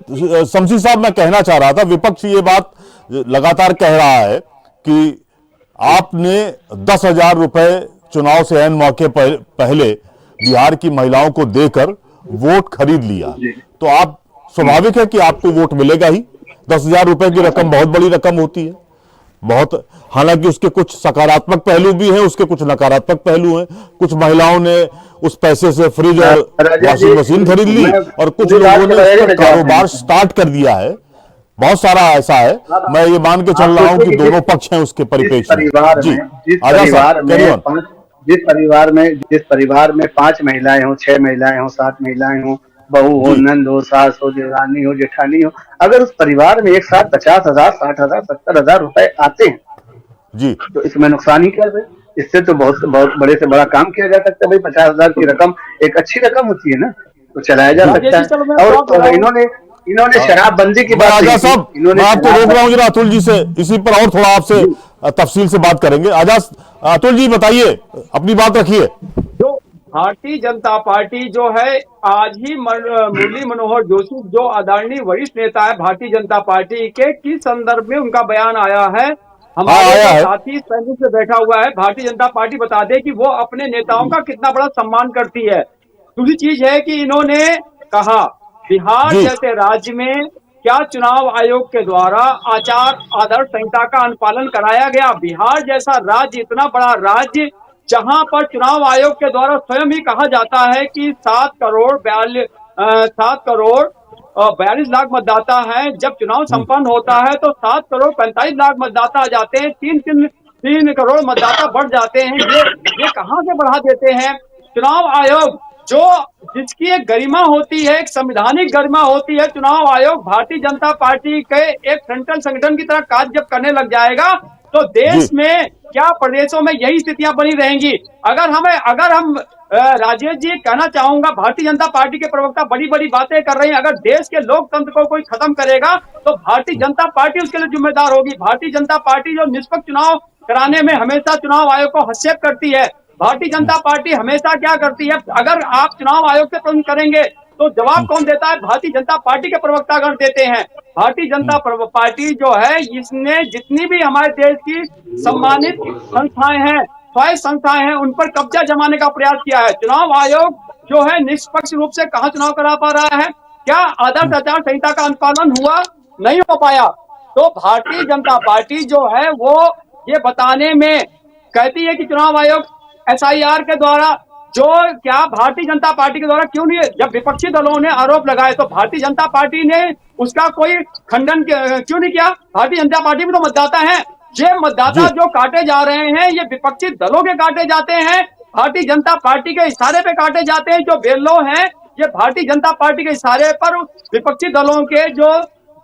शमसी साहब मैं कहना चाह रहा था, विपक्ष ये बात लगातार कह रहा है कि आपने 10,000 रुपए चुनाव से ऐन मौके पहले बिहार की महिलाओं को देकर वोट खरीद लिया, तो आप स्वाभाविक है कि आपको वोट मिलेगा ही। 10,000 रुपए की रकम बहुत बड़ी रकम होती है, बहुत, हालांकि उसके कुछ सकारात्मक पहलू भी हैं, उसके कुछ नकारात्मक पहलू हैं। कुछ महिलाओं ने उस पैसे से फ्रिज और वॉशिंग मशीन खरीद ली, और कुछ लोगों ने उसका कारोबार स्टार्ट कर दिया है। बहुत सारा ऐसा है, मैं ये मान के चल रहा हूं कि दोनों पक्ष हैं उसके परिप्रेक्ष्य में। जी, आजाद साहब, carry on। जिस परिवार में 5 महिलाएं हो, 6 महिलाएं हो, 7 महिलाएं हो, बहू हो, जी नंद हो, सास हो, देवरानी हो, जेठानी हो, अगर उस परिवार में एक साथ 50,000, 60,000, 70,000 रुपए आते हैं जी तो इसमें नुकसान ही क्या है? इससे तो बहुत बहुत बड़े से बड़ा काम किया जा सकता है भाई। 50,000 की रकम एक अच्छी रकम होती है ना, तो चलाया जा राजेश सकता जी, चलो मैं है। बात और बताऊं। इन्होंने शराबबंदी की मैं बात आजाद कही थी। साहब, मैं आपको रोक रहा हूं जरा, अतुल जी से इसी पर और थोड़ा आपसे तफसील से बात करेंगे। आजाद, अतुल जी बताइए, अपनी बात रखिए। जो भारतीय जनता पार्टी जो है, आज ही मुरली मनोहर जोशी जो आदरणीय वरिष्ठ नेता है भारतीय जनता पार्टी के, किस संदर्भ में उनका बयान आया है? हाँ, हमारे आया जो है। साथी सैनिक से बैठा हुआ है भारतीय जनता पार्टी बता दे कि वो अपने नेताओं का कितना बड़ा सम्मान करती है। दूसरी चीज है कि इन्होंने कहा बिहार जी जैसे राज्य में क्या चुनाव आयोग के द्वारा आचार आदर्श संहिता का अनुपालन कराया गया? बिहार जैसा राज्य, इतना बड़ा राज्य, जहां पर चुनाव आयोग के द्वारा स्वयं ही कहा जाता है कि 7 करोड़ 42 लाख मतदाता हैं। जब चुनाव संपन्न होता है तो 7 करोड़ 45 लाख मतदाता आ जाते हैं, 3 करोड़ मतदाता बढ़ जाते हैं। ये कहां से बढ़ा देते हैं? चुनाव आयोग जो, जिसकी एक गरिमा होती है, एक संवैधानिक गरिमा होती है, चुनाव आयोग भारतीय जनता पार्टी के एक सेंट्रल संगठन की तरह कार्य जब करने लग जाएगा तो जी देश में क्या प्रदेशों में यही स्थितियां बनी रहेंगी। अगर हम राजेश जी, कहना चाहूंगा, भारतीय जनता पार्टी के प्रवक्ता बड़ी बड़ी बातें कर रही हैं। अगर देश के लोकतंत्र को कोई खत्म करेगा तो भारतीय जनता पार्टी उसके लिए जिम्मेदार होगी। भारतीय जनता पार्टी जो निष्पक्ष चुनाव कराने में हमेशा चुनाव आयोग को हस्तक्षेप करती है। भारतीय जनता पार्टी हमेशा क्या करती है? अगर आप चुनाव आयोग से प्रश्न करेंगे तो जवाब कौन देता है? भारतीय जनता पार्टी के प्रवक्तागण देते हैं। भारतीय जनता पार्टी जो है, इसने जितनी भी हमारे देश की सम्मानित संस्थाएं हैं, स्वायत्त संस्थाएं हैं, उन पर कब्जा जमाने का प्रयास किया है। चुनाव आयोग जो है निष्पक्ष रूप से कहां चुनाव करा पा रहा है? क्या आदर्श आचार संहिता का अनुपालन हुआ? नहीं हो पाया। तो भारतीय जनता पार्टी जो है वो ये बताने में कहती है कि चुनाव आयोग SIR के द्वारा, जो क्या भारतीय जनता पार्टी के द्वारा क्यों नहीं? जब विपक्षी दलों ने आरोप लगाए तो भारतीय जनता पार्टी ने उसका कोई खंडन क्यों नहीं किया? भारतीय जनता पार्टी में तो मतदाता है। ये मतदाता जो काटे जा रहे हैं, ये विपक्षी दलों के काटे जाते हैं, भारतीय जनता पार्टी के इशारे पे काटे जाते हैं। जो बेल्लो हैं, ये भारतीय जनता पार्टी के इशारे पर विपक्षी दलों के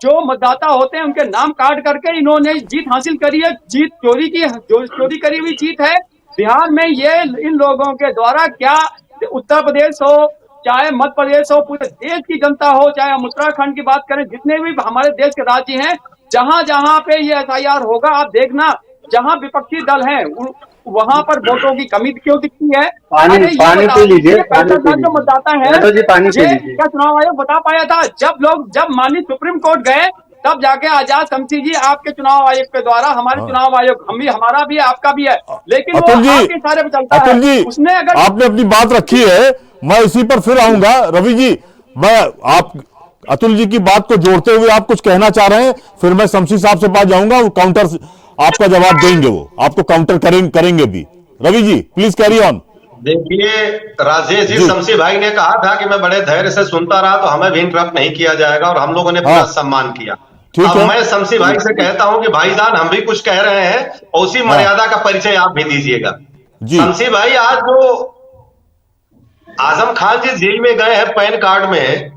जो मतदाता होते हैं उनके नाम काट करके इन्होंने जीत हासिल करी है। जीत चोरी करी हुई जीत है। बिहार में ये इन लोगों के द्वारा, क्या उत्तर प्रदेश हो, चाहे मध्य प्रदेश हो, पूरे देश की जनता हो, चाहे हम उत्तराखंड की बात करें, जितने भी हमारे देश के राज्य हैं, जहां जहां पे ये SIR होगा, आप देखना, जहां विपक्षी दल हैं वहां पर वोटों की कमी क्यों दिखती है? पानी पी लीजिए, जो मतदाता है, यादव जी पानी पी लीजिए। क्या चुनाव आयोग बता पाया था? जब माननीय सुप्रीम कोर्ट गए तब जाके आजाद शमसी जी, आपके चुनाव आयोग के द्वारा, हमारे चुनाव आयोग, हमारा भी है, आपका भी है, लेकिन वो आपके इशारे पे चलता अतुल है। जी, उसने अगर आपने अपनी बात रखी है, मैं इसी पर फिर आऊंगा। रवि जी, आप अतुल जी की बात को जोड़ते हुए आप कुछ कहना चाह रहे हैं, फिर मैं शमसी साहब से पास जाऊंगा, वो काउंटर आपका जवाब देंगे, वो आपको काउंटर करेंगे भी। Ravi ji please carry on. देखिए राजेश जी, शमसी भाई ने कहा था कि मैं बड़े धैर्य से सुनता रहा, तो हमें भी इंटरप्ट नहीं किया जाएगा, और हम लोगों ने पूरा सम्मान किया। अब मैं शमसी भाई से कहता हूं कि भाईजान, हम भी कुछ कह रहे हैं और उसी मर्यादा का परिचय आप भी दीजिएगा। शमसी भाई, आज जो आजम खान जी जेल में गए हैं पैन कार्ड में,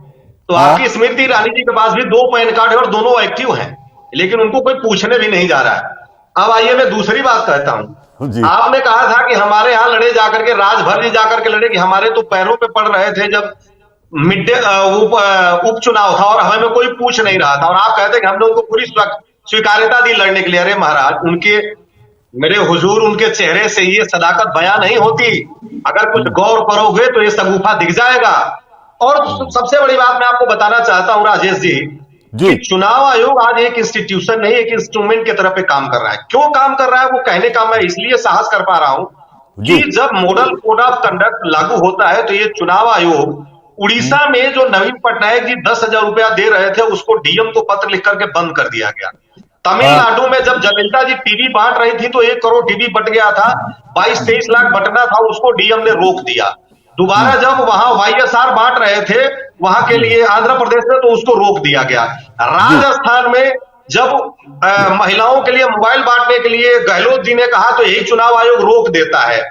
तो आपकी स्मृति ईरानी जी के पास भी 2 पैन कार्ड है और दोनों एक्टिव हैं, लेकिन उनको कोई पूछने भी नहीं जा रहा है। अब आइए मैं दूसरी बात कहता हूं। आपने कहा था कि हमारे यहां लड़े जाकर के, राजभर जी जाकर के लड़े, कि हमारे तो पैरों पे पड़ रहे थे जब उपचुनाव था और हमें कोई पूछ नहीं रहा था, और आप कहते कि हम लोगों को पूरी स्वीकार्यता दी लड़ने के लिए। अरे महाराज, उनके, मेरे हुजूर, उनके चेहरे से ये सदाकत बयां नहीं होती। अगर कुछ गौर करोगे तो ये सगुफा दिख जाएगा। और सबसे बड़ी बात मैं आपको बताना चाहता हूं राजेश जी, कि चुनाव आयोग आज एक इंस्टीट्यूशन नहीं, एक इंस्ट्रूमेंट की तरफ काम कर रहा है। क्यों काम कर रहा है वो कहने का मैं इसलिए साहस कर पा रहा हूं कि जब मॉडल कोड ऑफ कंडक्ट लागू होता है तो ये चुनाव आयोग, उड़ीसा में जो नवीन पटनायक जी 10,000 रुपया दे रहे थे, उसको डीएम को पत्र लिख करके बंद कर दिया गया। तमिलनाडु में जब जयललिता जी टीवी बांट रही थी तो 1 करोड़ टीवी बट गया था, 22-23 लाख बटना था, उसको डीएम ने रोक दिया। दोबारा जब वहां वाईएसआर बांट रहे थे वहां के लिए आंध्र प्रदेश में, तो उसको रोक दिया गया। राजस्थान में जब महिलाओं के लिए मोबाइल बांटने के लिए गहलोत जी ने कहा तो यही चुनाव आयोग रोक देता है।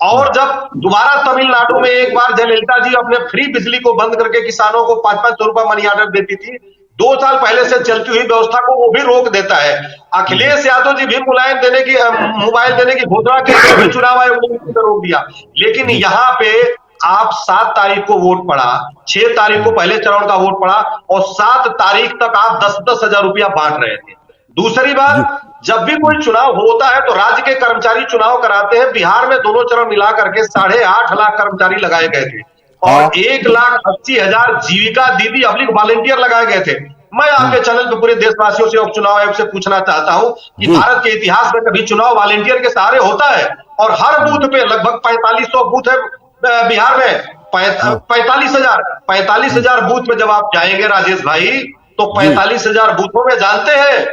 और जब दोबारा तमिलनाडु में एक बार जयललिता जी अपने फ्री बिजली को बंद करके किसानों को 5-5 रुपए मनी ऑर्डर देती थी, 2 साल पहले से चलती हुई व्यवस्था को वो भी रोक देता है। अखिलेश यादव जी भी मुलायम देने की मोबाइल देने की घोषणा की, चुनाव आयोग ने रोक दिया। लेकिन यहाँ पे आप 7 तारीख को वोट पड़ा, 6 तारीख को पहले चरण का वोट पड़ा और 7 तारीख तक आप 10-10 हजार रुपया बांट रहे थे। दूसरी बात, जब भी कोई चुनाव होता है तो राज्य के कर्मचारी चुनाव कराते हैं। बिहार में दोनों चरण मिला करके 8.5 लाख कर्मचारी लगाए गए थे और 1,80,000 जीविका दीदी पब्लिक वॉलंटियर लगाए गए थे। मैं आपके चैनल पे पूरे देशवासियों से और चुनाव आयोग से पूछना चाहता हूं कि भारत के इतिहास में कभी चुनाव वॉलंटियर के सहारे होता है? और हर बूथ पे लगभग 4500 बूथ है बिहार में, 45,000 बूथ में जब आप जाएंगे राजेश भाई, तो 45,000 बूथों में जानते हैं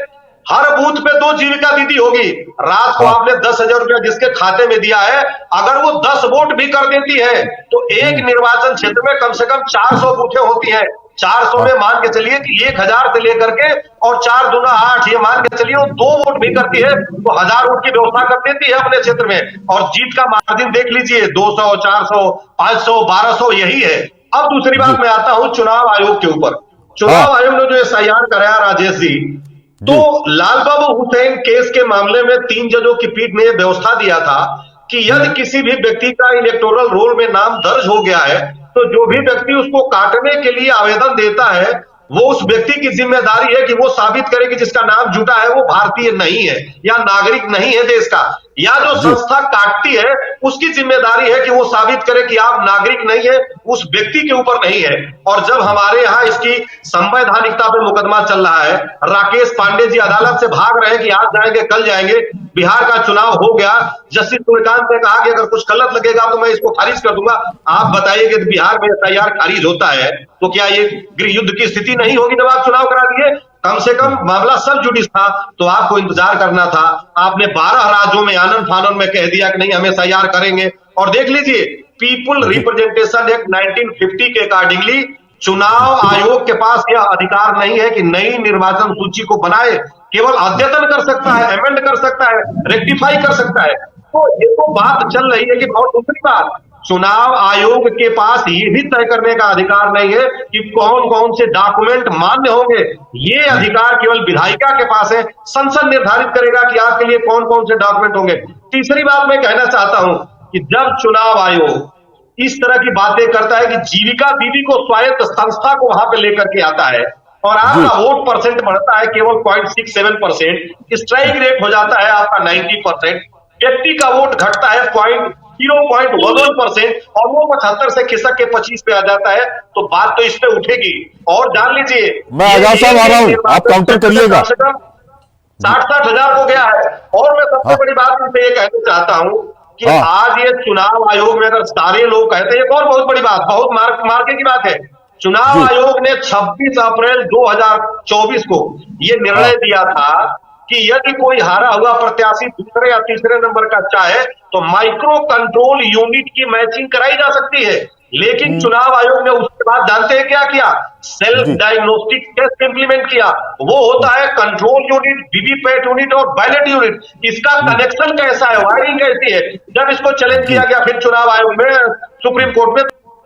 हर बूथ पे 2 जीविका दीदी होगी। रात को आपने 10,000 रुपया जिसके खाते में दिया है, अगर वो 10 वोट भी कर देती है तो एक निर्वाचन क्षेत्र में कम से कम 400 बूथें होती हैं। 400 में मान के चलिए कि 1,000 से लेकर के और 4 दूना 8, ये मान के चलिए वो 2 वोट भी करती है तो 1000 वोट की व्यवस्था कर देती है अपने क्षेत्र में। और जीत का मार्जिन देख लीजिए, 200, 400, 500, 1200 यही है। अब दूसरी बात मैं आता हूं चुनाव आयोग के ऊपर। चुनाव आयोग ने जो SIR कराया राजेश जी, तो लाल बाबू हुसैन केस के मामले में 3 जजों की पीठ ने यह व्यवस्था दिया था कि यदि किसी भी व्यक्ति का इलेक्टोरल रोल में नाम दर्ज हो गया है तो जो भी व्यक्ति उसको काटने के लिए आवेदन देता है वो उस व्यक्ति की जिम्मेदारी है कि वो साबित करे कि जिसका नाम जुटा है वो भारतीय नहीं है या नागरिक नहीं है देश का, या जो संस्था काटती है उसकी जिम्मेदारी है कि वो साबित करे कि आप नागरिक नहीं है, उस व्यक्ति के ऊपर नहीं है। और जब हमारे यहाँ इसकी संवैधानिकता पे मुकदमा चल रहा है, राकेश पांडे जी अदालत से भाग रहे हैं कि आज जाएंगे कल जाएंगे, बिहार का चुनाव हो गया, जस्टिस सूर्यकांत ने कहा कि अगर कुछ गलत लगेगा तो मैं इसको खारिज कर दूंगा। आप बताइए कि बिहार में SIR खारिज होता है तो क्या ये गृह युद्ध की स्थिति नहीं होगी जब आप चुनाव करा दिए? कम से कम मामला सब जुडिस था तो आपको इंतजार करना था। आपने 12 राज्यों में आनंद फानन में कह दिया कि नहीं हम SIR करेंगे। और देख लीजिए, पीपुल रिप्रेजेंटेशन एक्ट 1950 के अकॉर्डिंगली चुनाव आयोग के पास यह अधिकार नहीं है कि नई निर्वाचन सूची को बनाए, केवल अद्यतन कर सकता है, अमेंड कर सकता है, रेक्टिफाई कर सकता है। तो ये तो बात चल रही है कि बहुत दूसरी बात, चुनाव आयोग के पास ये भी तय करने का अधिकार नहीं है कि कौन कौन से डॉक्यूमेंट मान्य होंगे। ये अधिकार केवल विधायिका के पास है। संसद निर्धारित करेगा कि आपके लिए कौन कौन से डॉक्यूमेंट होंगे। तीसरी बात मैं कहना चाहता हूं कि जब चुनाव आयोग इस तरह की बातें करता है कि जीविका दीदी को स्वायत्त संस्था को वहां पे लेकर के आता है और आपका वोट परसेंट बढ़ता है केवल 0.67%, स्ट्राइक रेट हो जाता है आपका 90%, व्यक्ति का वोट घटता है 0.11% और वो 75 से खिसक के 25 पे आ जाता है, तो बात तो इस पे उठेगी। और जान लीजिए, मैं आजाद साहब आ रहा हूं, आप काउंटर करिएगा। 60-60 हजार हो गया है। और मैं सबसे बड़ी बात इस पे ये कहना चाहता हूं कि आज ये चुनाव आयोग में अगर सारे लोग कहते हैं, एक और बहुत बड़ी बात, बहुत मार्के की बात है, चुनाव आयोग ने 26 अप्रैल 2024 को ये निर्णय दिया था कि यदि कोई हारा हुआ प्रत्याशी दूसरे या तीसरे नंबर का चाहे तो माइक्रो कंट्रोल यूनिट की मैचिंग कराई जा सकती है। लेकिन चुनाव आयोग ने उसके बाद जानते हैं क्या किया? सेल्फ डायग्नोस्टिक टेस्ट इंप्लीमेंट किया। वो होता है कंट्रोल यूनिट, वीवीपैट यूनिट और बैलेट यूनिट। इसका कनेक्शन कैसा है, वायरिंग कैसी है? जब इसको चैलेंज किया गया फिर चुनाव आयोग में, सुप्रीम कोर्ट में,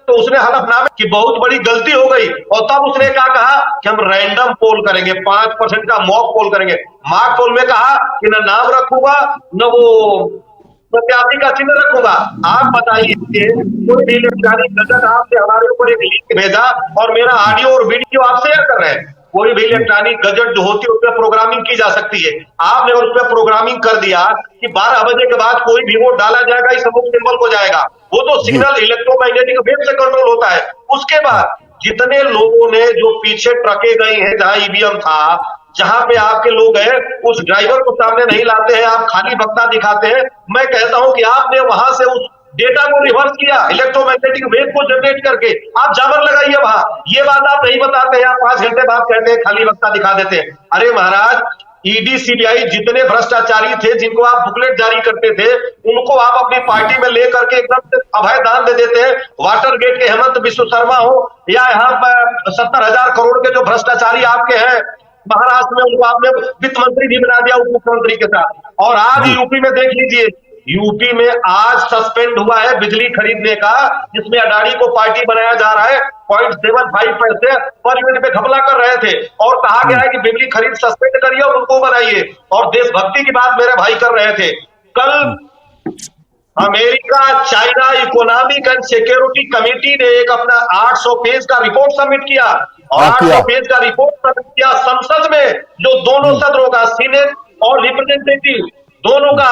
तो उसने हलफनामे की बहुत बड़ी गलती हो गई और तब उसने क्या कहा कि हम रैंडम पोल करेंगे, 5% का मॉक पोल करेंगे। मॉक पोल में कहा कि न नाम रखूंगा न वो प्रत्याशी का चिन्ह रखूंगा। आप बताइए, कोई भी इलेक्ट्रॉनिक गजट आपने हमारे ऊपर एक लिंक भेजा और मेरा ऑडियो और वीडियो आप शेयर कर रहे हैं। कोई भी इलेक्ट्रॉनिक गजट जो होती है उसमें प्रोग्रामिंग की जा सकती है। आपने उस पर प्रोग्रामिंग कर दिया कि 12 बजे के बाद कोई भी वोट डाला जाएगा, इस अमुक सिंबल को जाएगा। वो तो सिग्नल इलेक्ट्रोमैग्नेटिक वेव से कंट्रोल होता है। उसके बाद जितने लोगों ने जो पीछे ट्रकें गई हैं जहां ईवीएम था, जहां पे आपके लोग हैं, उस ड्राइवर को सामने नहीं लाते हैं, आप खाली बक्ता दिखाते हैं। मैं कहता हूं कि आपने वहां से उस डेटा को रिवर्स किया, इलेक्ट्रोमैग्नेटिक वेव को जनरेट करके आप जाबर लगाइए वहां। ये बात आप नहीं बताते हैं, आप 5 घंटे बाद कहते हैं खाली बक्ता दिखा देते हैं। अरे महाराज, ईडी सीबीआई जितने भ्रष्टाचारी थे, जिनको आप बुकलेट जारी करते थे, उनको आप अपनी पार्टी में लेकर के एकदम से अभय दान दे देते हैं। वाटर गेट के हेमंत विश्व शर्मा हो या यहाँ 70,000 करोड़ के जो भ्रष्टाचारी आपके हैं महाराष्ट्र में, उनको आपने वित्त मंत्री भी बना दिया उप मुख्यमंत्री के साथ। और आज यूपी में देख लीजिए, यूपी में आज सस्पेंड हुआ है बिजली खरीदने का, जिसमें अडानी को पार्टी बनाया जा रहा है। 0.75 पैसे पर यूनिट पे घपला कर रहे थे और कहा गया है कि बिजली खरीद सस्पेंड करिए और उनको बनाइए, और देशभक्ति की बात मेरे भाई कर रहे थे। कल America China economic and security committee ने एक अपना 800 पेज का रिपोर्ट सबमिट किया, और 800 पेज का रिपोर्ट सबमिट किया संसद में, जो दोनों सदनों का, सीनेट और रिप्रेजेंटेटिव दोनों का।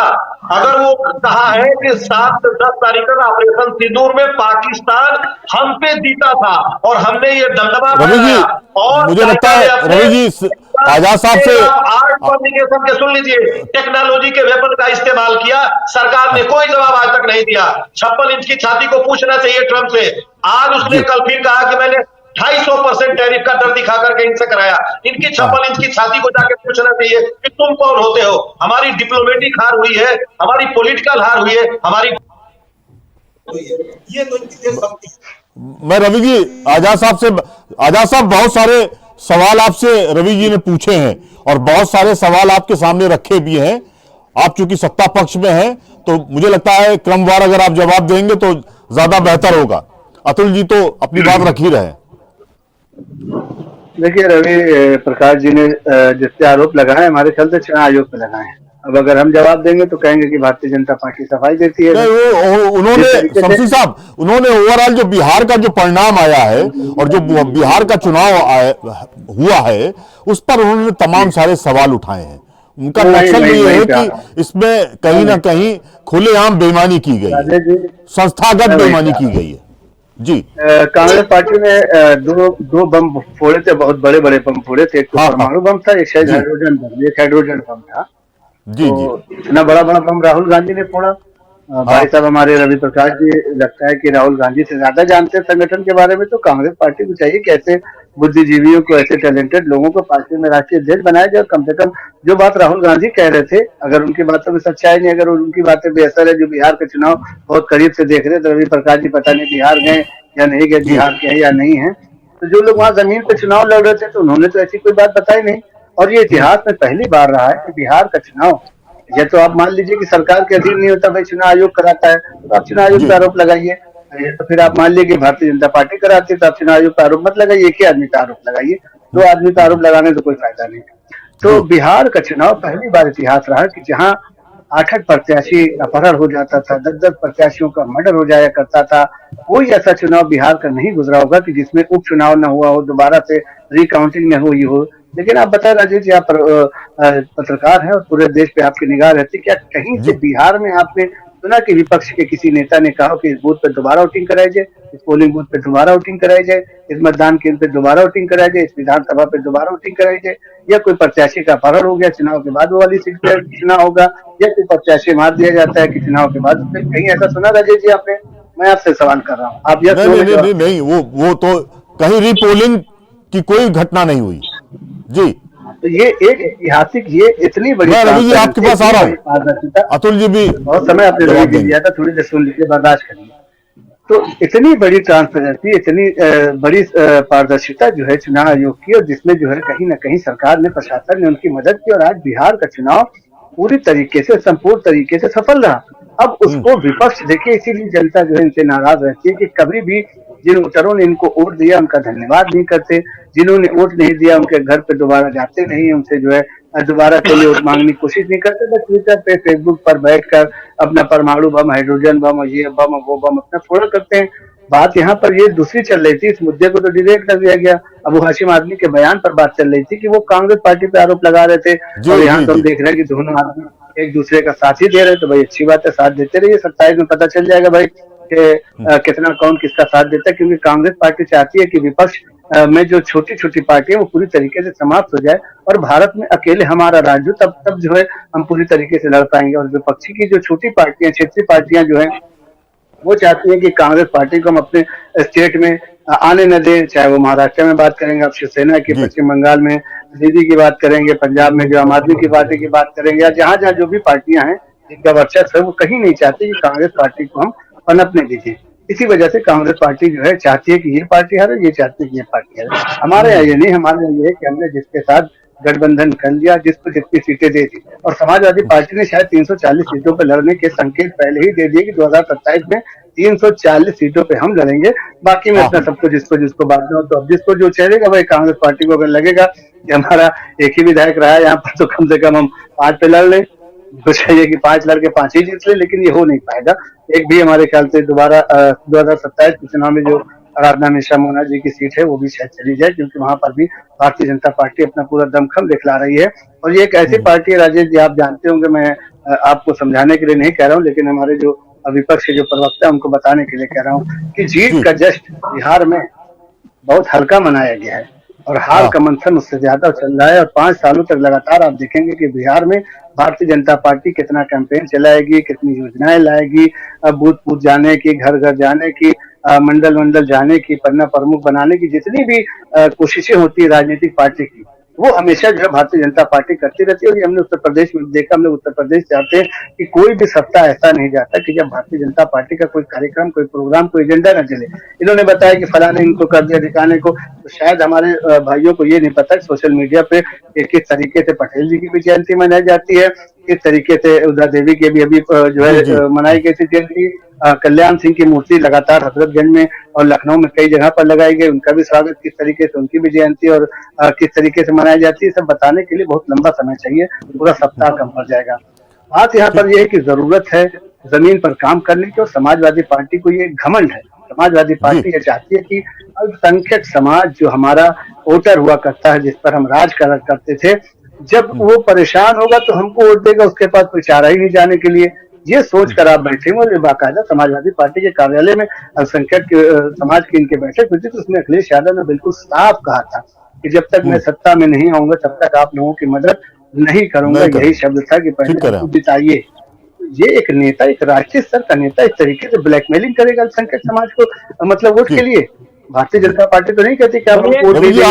अगर वो कहा है कि 7 से 10 तारीख तक ऑपरेशन सिंदूर में पाकिस्तान हम पे जीता था और हमने ये दमदमा रवि जी, और मुझे लगता है रवि जी आजाद साहब से आर्ट कम्युनिकेशन के, सुन लीजिए, टेक्नोलॉजी के वेपन का इस्तेमाल किया, सरकार ने कोई जवाब आज तक नहीं दिया। 56 इंच की छाती को पूछना चाहिए ट्रंप से। आज उसने कल फिर कहा कि मैंने 250% टैरिफ का डर दिखा करके इनसे कराया। इनकी 56 इंच की छाती को जाके पूछना चाहिए कि तुम कौन होते हो। हमारी डिप्लोमेटिक हार हुई है, हमारी पॉलिटिकल हार हुई है, हमारी ये तो इनकी। मैं रवि जी आजाद साहब बहुत सारे सवाल आपसे रवि जी ने पूछे हैं और बहुत सारे सवाल आपके सामने रखे भी हैं। आप चूंकि सत्ता पक्ष में हैं तो मुझे लगता है क्रमवार अगर आप जवाब देंगे तो ज्यादा बेहतर होगा। अतुल जी तो अपनी बात रख ही रहे हैं। देखिए, रवि प्रकाश जी ने जितने आरोप लगाए हमारे ख्याल से चुनाव आयोग पे लगाए हैं। अब अगर हम जवाब देंगे तो कहेंगे कि भारतीय जनता पार्टी सफाई देती है। उन्होंने शमसी साहब, उन्होंने ओवरऑल जो बिहार का जो परिणाम आया है और जो बिहार का चुनाव हुआ है उस पर उन्होंने तमाम सारे सवाल उठाए हैं। उनका लक्षण ये है कि इसमें कहीं ना कहीं खुलेआम बेईमानी की गई है, संस्थागत बेईमानी की गई है। जी, कांग्रेस पार्टी ने दो बम फोड़े थे, बहुत बड़े बड़े बम फोड़े थे। एक तो परमाणु बम था, एक शायद हाइड्रोजन बम, एक हाइड्रोजन बम था। जी तो इतना बड़ा बड़ा बम राहुल गांधी ने फोड़ा। भाई साहब हमारे रवि प्रकाश जी लगता है कि राहुल गांधी से ज्यादा जानते हैं संगठन के बारे में। तो कांग्रेस पार्टी को चाहिए कि ऐसे बुद्धिजीवियों को, ऐसे टैलेंटेड लोगों को पार्टी में राष्ट्रीय अध्यक्ष बनाया जाए। कम से कम जो बात राहुल गांधी कह रहे थे, अगर उनकी बातों में सच्चाई नहीं, अगर उनकी बातें बेअसर है, जो बिहार के चुनाव बहुत करीब से देख रहे थे, रवि प्रकाश जी पता नहीं बिहार गए या नहीं गए, बिहार के हैं या नहीं है, तो जो लोग वहां जमीन पे चुनाव लड़ रहे थे तो उन्होंने तो ऐसी कोई बात बताई नहीं। और ये इतिहास में पहली बार रहा है कि बिहार का चुनाव, या तो आप मान लीजिए कि सरकार के अधीन नहीं होता, भाई चुनाव आयोग कराता है तो आप चुनाव आयोग पर आरोप लगाइए। तो फिर आप मान लीजिए कि भारतीय जनता पार्टी कराती है तो आप चुनाव आयोग पर आरोप मत लगाइए, एक ही आदमी का आरोप लगाइए। 2 आदमी का आरोप लगाने से कोई फायदा नहीं। तो बिहार का चुनाव पहली बार इतिहास रहा कि जहाँ 8 प्रत्याशी अपहरण हो जाता था, 10 प्रत्याशियों का मर्डर हो जाया करता था। कोई ऐसा चुनाव बिहार का नहीं गुजरा होगा कि जिसमें उपचुनाव न हुआ हो, दोबारा से रिकाउंटिंग न हुई हो। लेकिन आप बताए राजेश जी, आप पत्रकार हैं और पूरे देश पे आपकी निगाह रहती, क्या कहीं से बिहार में आपने सुना कि विपक्ष के किसी नेता ने कहा कि इस बूथ पे दोबारा वोटिंग कराई जाए, इस पोलिंग बूथ पे दोबारा वोटिंग कराई जाए, इस मतदान केंद्र पे दोबारा वोटिंग कराई जाए, इस विधानसभा पे दोबारा वोटिंग कराई जाए, या कोई प्रत्याशी का अपहरण हो गया, चुनाव के बाद वो वाली सीट पे चुनाव होगा, या कोई प्रत्याशी मार दिया जाता है कि चुनाव के बाद? कहीं ऐसा सुना राजेश जी आपने? मैं आपसे सवाल कर रहा हूँ, आप यह नहीं, वो तो कहीं रीपोलिंग की कोई घटना नहीं हुई जी। तो ये एक ऐतिहासिक, ये इतनी बड़ी, रवि जी आपके पास आ रहा हूँ, अतुल जी भी बहुत समय आपने जवाब दिया था, थोड़ी देर सुन लीजिए, बर्दाश्त करिए। तो इतनी बड़ी ट्रांसपेरेंसी, इतनी बड़ी पारदर्शिता जो है चुनाव आयोग की, और जिसमें जो है कहीं ना कहीं सरकार ने, प्रशासन ने उनकी मदद की, और आज बिहार का चुनाव पूरी तरीके से, संपूर्ण तरीके से सफल रहा। अब उसको विपक्ष देखिए, इसीलिए जनता जो है इनसे नाराज रहती है कि कभी भी जिन वोटरों ने इनको वोट दिया उनका धन्यवाद नहीं करते, जिन्होंने वोट नहीं दिया उनके घर पे दोबारा जाते नहीं, उनसे जो है दोबारा के लिए वोट मांगने की कोशिश नहीं करते, बस ट्विटर पे, फेसबुक पर बैठकर अपना परमाणु बम, हाइड्रोजन बम, ये बम, वो बम अपना फोड़ा करते हैं। बात यहाँ पर ये दूसरी चल रही थी, इस मुद्दे को तो डिबेट कर दिया गया। अबू हाशिम आदमी के बयान पर बात चल रही थी कि वो कांग्रेस पार्टी पे आरोप लगा रहे थे, और यहाँ तो हम देख रहे हैं कि दोनों आदमी एक दूसरे का साथ ही दे रहे। तो भाई अच्छी बात है, साथ देते रहिए, 27 में पता चल जाएगा भाई कि कितना कौन किसका साथ देता है। क्योंकि कांग्रेस पार्टी चाहती है कि विपक्ष में जो छोटी छोटी पार्टी है वो पूरी तरीके से समाप्त हो जाए, और भारत में अकेले हमारा राज्य, तब जो है हम पूरी तरीके से लड़ पाएंगे। और विपक्षी की जो छोटी पार्टियां, क्षेत्रीय पार्टियां जो है, वो चाहती है कि कांग्रेस पार्टी को हम अपने स्टेट में आने न दें, चाहे वो महाराष्ट्र में बात करेंगे आप शिवसेना की, जी। पश्चिम बंगाल में दीदी की बात करेंगे, पंजाब में जो आम आदमी की पार्टी की बात करेंगे, या जहां जहां जो भी पार्टियां हैं जिनका वर्चस्व है, वो कहीं नहीं चाहती कि कांग्रेस पार्टी को हम पनपने दीजिए। इसी वजह से कांग्रेस पार्टी जो है चाहती है कि ये पार्टी हारे, ये चाहती है कि ये पार्टी हारे। हमारे यहाँ ये नहीं, हमारे यहाँ ये है कि हमने जिसके साथ गठबंधन कर लिया, जिसको जितनी सीटें दे दी, और समाजवादी पार्टी ने शायद 340 सीटों पर लड़ने के संकेत पहले ही दे दिए कि 2027 में 340 सीटों पे हम लड़ेंगे। बाकी में अपना सबको जिसको जिसको बांटना हो, तो अब जिसको जो चलेगा भाई, कांग्रेस पार्टी को अगर लगेगा कि हमारा एक ही विधायक रहा है यहाँ पर, तो कम से कम हम 5 पे लड़ लें, तो चाहिए कि 5 लड़के 5 ही जीत ले, लेकिन ये हो नहीं पाएगा। एक भी हमारे ख्याल से दोबारा 2027 के चुनाव में जो आराधना मिश्रा मोहना जी की सीट है वो भी शायद चली जाए, क्योंकि वहां पर भी भारतीय जनता पार्टी अपना पूरा दमखम दिखला रही है। और ये एक ऐसी पार्टी है राजेश जी, आप जानते होंगे, मैं आपको समझाने के लिए नहीं कह रहा हूँ, लेकिन हमारे जो विपक्ष के जो प्रवक्ता है उनको बताने के लिए कह रहा हूँ कि जीत का जश्न बिहार में बहुत हल्का मनाया गया है, और हार का मंथन उससे ज्यादा चल रहा है। और 5 सालों तक लगातार आप देखेंगे कि बिहार में भारतीय जनता पार्टी कितना कैंपेन चलाएगी, कितनी योजनाएं लाएगी, बूथ बूथ जाने की, घर घर जाने की, मंडल मंडल जाने की, पन्ना प्रमुख बनाने की, जितनी भी कोशिशें होती है राजनीतिक पार्टी की, वो हमेशा जो है भारतीय जनता पार्टी करती रहती है। और ये हमने उत्तर प्रदेश में देखा, हम लोग उत्तर प्रदेश चाहते हैं कि कोई भी सप्ताह ऐसा नहीं जाता कि जब भारतीय जनता पार्टी का कोई कार्यक्रम, कोई प्रोग्राम, कोई एजेंडा न चले। इन्होंने बताया कि फलाने इनको कर दिया, ठिकाने को, तो शायद हमारे भाइयों को ये नहीं पता कि सोशल मीडिया पे किस तरीके से पटेल जी की भी जयंती मनाई जाती है, किस तरीके से उदा देवी की भी अभी जो है मनाई गई थी जयंती। कल्याण सिंह की मूर्ति लगातार हजरतगंज में और लखनऊ में कई जगह पर लगाई गई, उनका भी स्वागत किस तरीके से, उनकी भी जयंती और किस तरीके से मनाई जाती है, सब बताने के लिए बहुत लंबा समय चाहिए, पूरा सप्ताह कम पड़ जाएगा। बात यहाँ पर यह है कि जरूरत है जमीन पर काम करने की, और समाजवादी पार्टी को ये घमंड है। समाजवादी पार्टी ये चाहती है कि अल्पसंख्यक समाज जो हमारा वोटर हुआ करता है, जिस पर हम राज करते थे, जब वो परेशान होगा तो हमको वोट देगा, उसके पास कोई चारा ही नहीं जाने के लिए। ये सोच कर आप बैठे हुए, और बाकायदा समाजवादी पार्टी के कार्यालय में अल्पसंख्यक समाज की इनके बैठक हुई थी, तो उसमें अखिलेश यादव ने बिल्कुल साफ कहा था कि जब तक मैं सत्ता में नहीं आऊंगा तब तक आप लोगों की मदद नहीं करूंगा। यही शब्द था कि पहले जिताइए। ये एक नेता, एक राष्ट्रीय स्तर का नेता इस तरीके से ब्लैकमेलिंग करेगा अल्पसंख्यक समाज को, मतलब वोट के लिए। भारतीय जनता पार्टी तो नहीं कहती कि आप वोट दीजिए।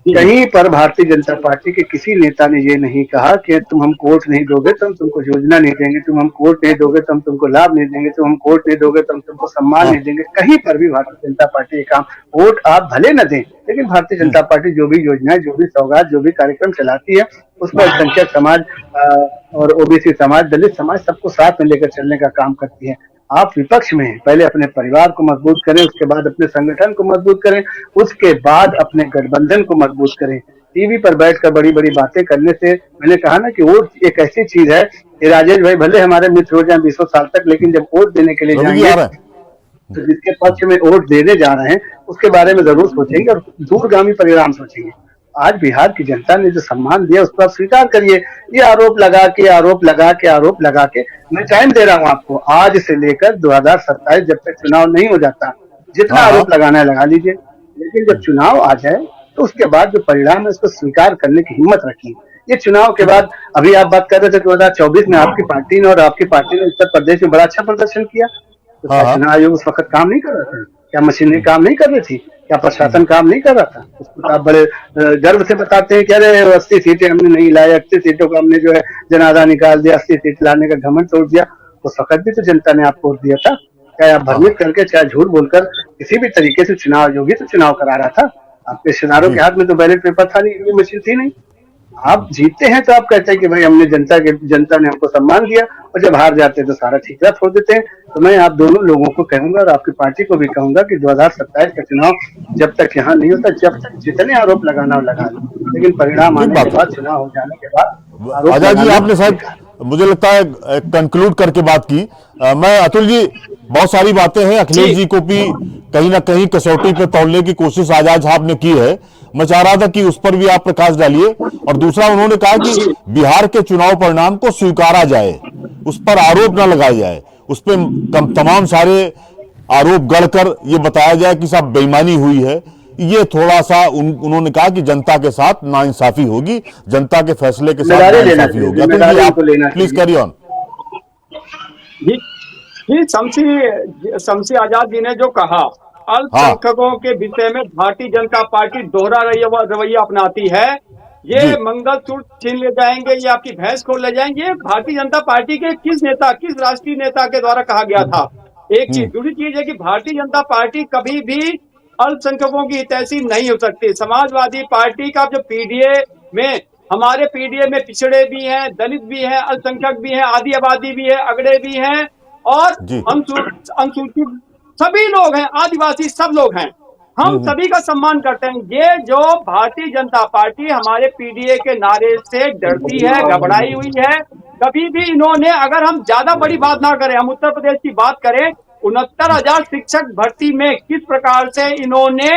कहीं पर भारतीय जनता पार्टी के किसी नेता ने ये नहीं कहा कि तुम हमको वोट नहीं दोगे तो हम तुमको योजना नहीं देंगे, तुम हमको वोट नहीं दोगे तो हम तुमको लाभ नहीं देंगे, तुम हमको वोट नहीं दोगे तो हम तुमको सम्मान नहीं देंगे। कहीं पर भी भारतीय जनता पार्टी के काम, वोट आप भले न दें, लेकिन भारतीय जनता पार्टी जो भी योजनाएं, जो भी सौगात, जो भी कार्यक्रम चलाती है, उसमें अल्पसंख्यक समाज और ओबीसी समाज, दलित समाज, सबको साथ में लेकर चलने का काम करती है। आप विपक्ष में पहले अपने परिवार को मजबूत करें, उसके बाद अपने संगठन को मजबूत करें, उसके बाद अपने गठबंधन को मजबूत करें। टीवी पर बैठकर बड़ी बड़ी बातें करने से, मैंने कहा ना कि वोट एक ऐसी चीज है कि राजेश भाई भले हमारे मित्र हो जाए 20 साल तक, लेकिन जब वोट देने के लिए जाएंगे तो जिसके पक्ष में वोट देने जा रहे हैं उसके बारे में जरूर सोचेंगे और दूरगामी परिणाम सोचेंगे। आज बिहार की जनता ने जो सम्मान दिया उसको आप स्वीकार करिए। ये आरोप लगा के मैं टाइम दे रहा हूँ आपको, आज से लेकर 2027 जब तक चुनाव नहीं हो जाता, जितना आरोप लगाना है लगा लीजिए, लेकिन जब चुनाव आ जाए तो उसके बाद जो परिणाम है उसको स्वीकार करने की हिम्मत रखिए। ये चुनाव के बाद, अभी आप बात कर रहे थे 2024 में आपकी पार्टी ने उत्तर प्रदेश में बड़ा अच्छा प्रदर्शन किया, तो चुनाव आयोग उस वक्त काम नहीं कर रहा था? क्या मशीनें काम नहीं कर रही थी? क्या प्रशासन काम नहीं कर रहा था? उसको आप बड़े गर्व से बताते हैं कि अरे 80 सीटें हमने नहीं लाई, 80 सीटों को हमने जो है जनाजा निकाल दिया, 80 सीट लाने का घमंड तोड़ दिया। उस वक्त भी तो जनता ने आपको वोट दिया था। चाहे आप भ्रमित करके, चाहे झूठ बोलकर, किसी भी तरीके से चुनाव आयोग ही तो चुनाव करा रहा था। आपके रिश्तेदारों के हाथ में तो बैलेट पेपर था नहीं, मशीन थी नहीं। आप जीतते हैं तो आप कहते हैं कि भाई हमने जनता ने हमको सम्मान दिया, और जब हार जाते हैं तो सारा ठीकरा छोड़ देते हैं। तो मैं आप दोनों लोगों को कहूंगा और आपकी पार्टी को भी कहूंगा कि 2027 का चुनाव जब तक यहाँ नहीं होता, जब तक जितने आरोप लगाना हो लगा लो, लेकिन परिणाम आने के बाद, चुनाव हो जाने के बाद आजाद जी, आपने शायद मुझे लगता है कंक्लूड करके बात की। मैं अतुल जी, बहुत सारी बातें हैं, अखिलेश जी को भी कहीं ना कहीं कसौटी पे तौलने की कोशिश आजाद साहब ने की है। मैं चाह रहा था कि उस पर भी आप प्रकाश डालिए। और दूसरा, उन्होंने कहा कि बिहार के चुनाव परिणाम को स्वीकारा जाए, उस पर आरोप ना लगाया जाए, उस पर तमाम सारे आरोप गढ़कर ये बताया जाए कि साहब बेईमानी हुई है। ये थोड़ा सा उन्होंने कहा कि जनता के साथ नाइंसाफी होगी, जनता के फैसले के साथ नाइंसाफी होगी। अतुल जी, आप प्लीज कैरी ऑन। जी, शमसी आजाद जी ने जो कहा, अल्पसंख्यकों के विषय में भारतीय जनता पार्टी दोहरा रवैया अपनाती है। ये जी मंगलसूत्र छीन ले जाएंगे, ये आपकी भैंस खोल ले जाएंगे। ये भारतीय जनता पार्टी के किस राष्ट्रीय नेता के द्वारा कहा गया था? एक चीज, दूसरी चीज है कि भारतीय जनता पार्टी कभी भी अल्पसंख्यकों की हितैषी नहीं हो सकती। समाजवादी पार्टी का जो पीडीए में, हमारे पीडीए में पिछड़े भी हैं, दलित भी हैं, अल्पसंख्यक भी हैं, आदि आबादी भी है, अगड़े भी हैं और जी अनुसूचित सभी लोग हैं, आदिवासी सब लोग हैं। हम सभी का सम्मान करते हैं। ये जो भारतीय जनता पार्टी हमारे पीडीए के नारे से डरती है, घबराई हुई है। कभी भी इन्होंने, अगर हम ज्यादा बड़ी बात ना करें, हम उत्तर प्रदेश की बात करें, 69,000 शिक्षक भर्ती में किस प्रकार से इन्होंने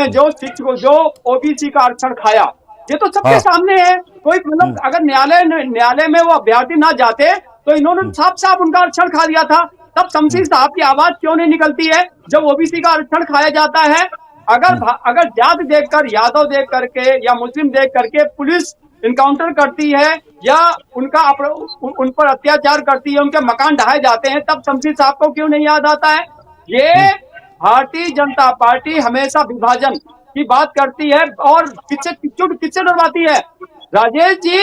जो ओबीसी का आरक्षण खाया, ये तो सबके सामने है। कोई मतलब अगर न्यायालय में वो अभ्यर्थी ना जाते तो इन्होंने साफ साफ उनका आरक्षण खा दिया था। तब शमसी साहब की आवाज क्यों नहीं निकलती है जब ओबीसी का आरक्षण खाया जाता है? अगर जात देखकर, यादव देख करके या मुस्लिम देख करके पुलिस इनकाउंटर करती है या उन पर अत्याचार करती है, उनके मकान ढहाए जाते हैं, तब शमसी साहब को क्यों नहीं याद आता है? ये भारतीय जनता पार्टी हमेशा विभाजन की बात करती है और किससे डरवाती है? राजेश जी,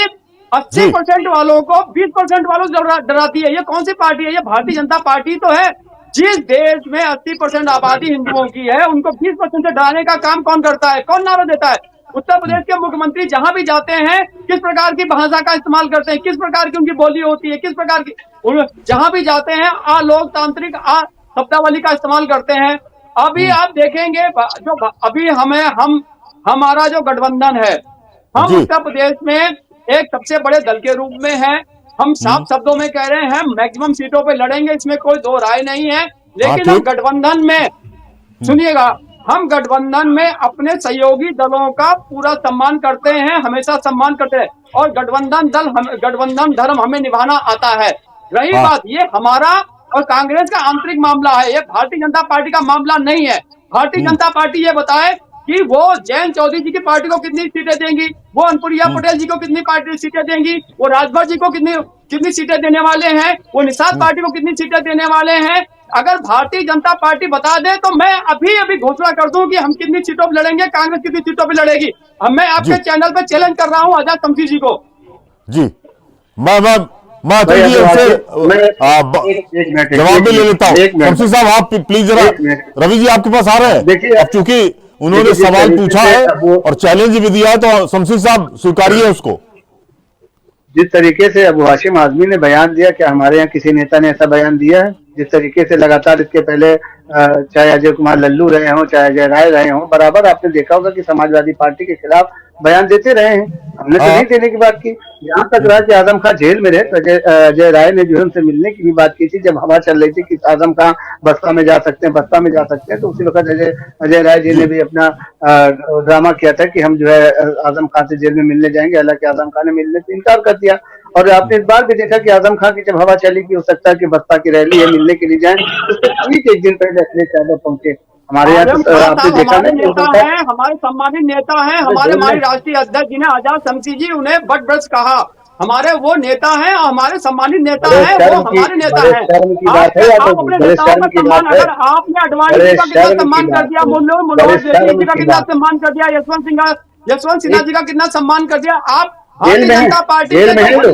80% वालों को 20% वालों से डराती है। ये कौन सी पार्टी है? ये भारतीय जनता पार्टी तो है। जिस देश में 80% आबादी हिंदुओं की है, उनको 20% से डराने का काम कौन करता है? कौन नारा देता है? उत्तर प्रदेश के मुख्यमंत्री जहां भी जाते हैं, किस प्रकार की भाषा का इस्तेमाल करते हैं, किस प्रकार की उनकी बोली होती है, किस प्रकार की जहां भी जाते हैं अलोकतांत्रिक शब्दावली का इस्तेमाल करते हैं। अभी आप देखेंगे जो अभी हमारा जो गठबंधन है, हम उत्तर प्रदेश में एक सबसे बड़े दल के रूप में है। हम साफ शब्दों में कह रहे हैं, मैक्सिमम सीटों पे लड़ेंगे, इसमें कोई दो राय नहीं है। लेकिन हम गठबंधन में, सुनिएगा, हम गठबंधन में अपने सहयोगी दलों का पूरा सम्मान करते हैं, हमेशा सम्मान करते हैं और गठबंधन धर्म हमें निभाना आता है। रही बात, ये हमारा और कांग्रेस का आंतरिक मामला है, ये भारतीय जनता पार्टी का मामला नहीं है। भारतीय जनता पार्टी ये बताए कि वो जयंत चौधरी जी की पार्टी को कितनी सीटें देंगी, वो अनुप्रिया पटेल जी को कितनी सीटें देंगी, वो राजभर जी को कितनी सीटें देने वाले हैं, वो निषाद पार्टी को कितनी सीटें देने वाले हैं। अगर भारतीय जनता पार्टी बता दे तो मैं अभी घोषणा कर दूं कि हम कितनी सीटों पर लड़ेंगे, कांग्रेस कितनी सीटों पर लड़ेगी। अब मैं आपके चैनल पर चैलेंज कर रहा हूं आजाद शमसी जी को। जी, मैं जवाब भी ले लेता हूँ। शमसी साहब, आप प्लीज जरा, रवि जी आपके पास आ रहे हैं। अब चूंकि उन्होंने सवाल पूछा है और चैलेंज भी दिया है, तो शमसी साहब स्वीकारिए उसको। जिस तरीके से अबू हाशिम आजमी ने बयान दिया, क्या हमारे यहाँ किसी नेता ने ऐसा बयान दिया है? जिस तरीके से लगातार इसके पहले चाहे अजय कुमार लल्लू रहे हों, चाहे अजय राय रहे हों, बराबर आपने देखा होगा कि समाजवादी पार्टी के खिलाफ बयान देते रहे हैं। हमने तो नहीं देने की बात की। यहाँ तक रहा कि आजम खान जेल में रहे तो अजय राय ने जो उनसे मिलने की भी बात की थी, जब हवा चल रही थी कि आजम खान बसपा में जा सकते हैं, तो उसी वक्त अजय राय जी ने भी अपना ड्रामा किया था कि हम जो है आजम खान से जेल में मिलने जाएंगे। हालांकि आजम खान ने मिलने से इनकार कर दिया। और आपने इस बार भी देखा कि आजम खान की जब हवा चली कि हो सकता है कि बसपा की रैली है, मिलने के लिए जाए, उससे ठीक एक दिन पहले अखिलेश यादव पहुंचे। हमारे यहाँ आपने देखा है, हमारे सम्मानित नेता हैं, हमारे राष्ट्रीय अध्यक्ष जिन्हें आजाद शमसी जी, उन्हें बट ब्रश कहा। हमारे वो नेता हैं और हमारे सम्मानित नेता हैं, वो हमारे नेता हैं। आप अपने नेताओं का सम्मान, अगर आपने अडवाणी जी का कितना सम्मान कर दिया, मनोहर जोशी जी का कितना सम्मान कर दिया, यशवंत सिन्हा जी का कितना सम्मान कर दिया, आप भारतीय जनता पार्टी के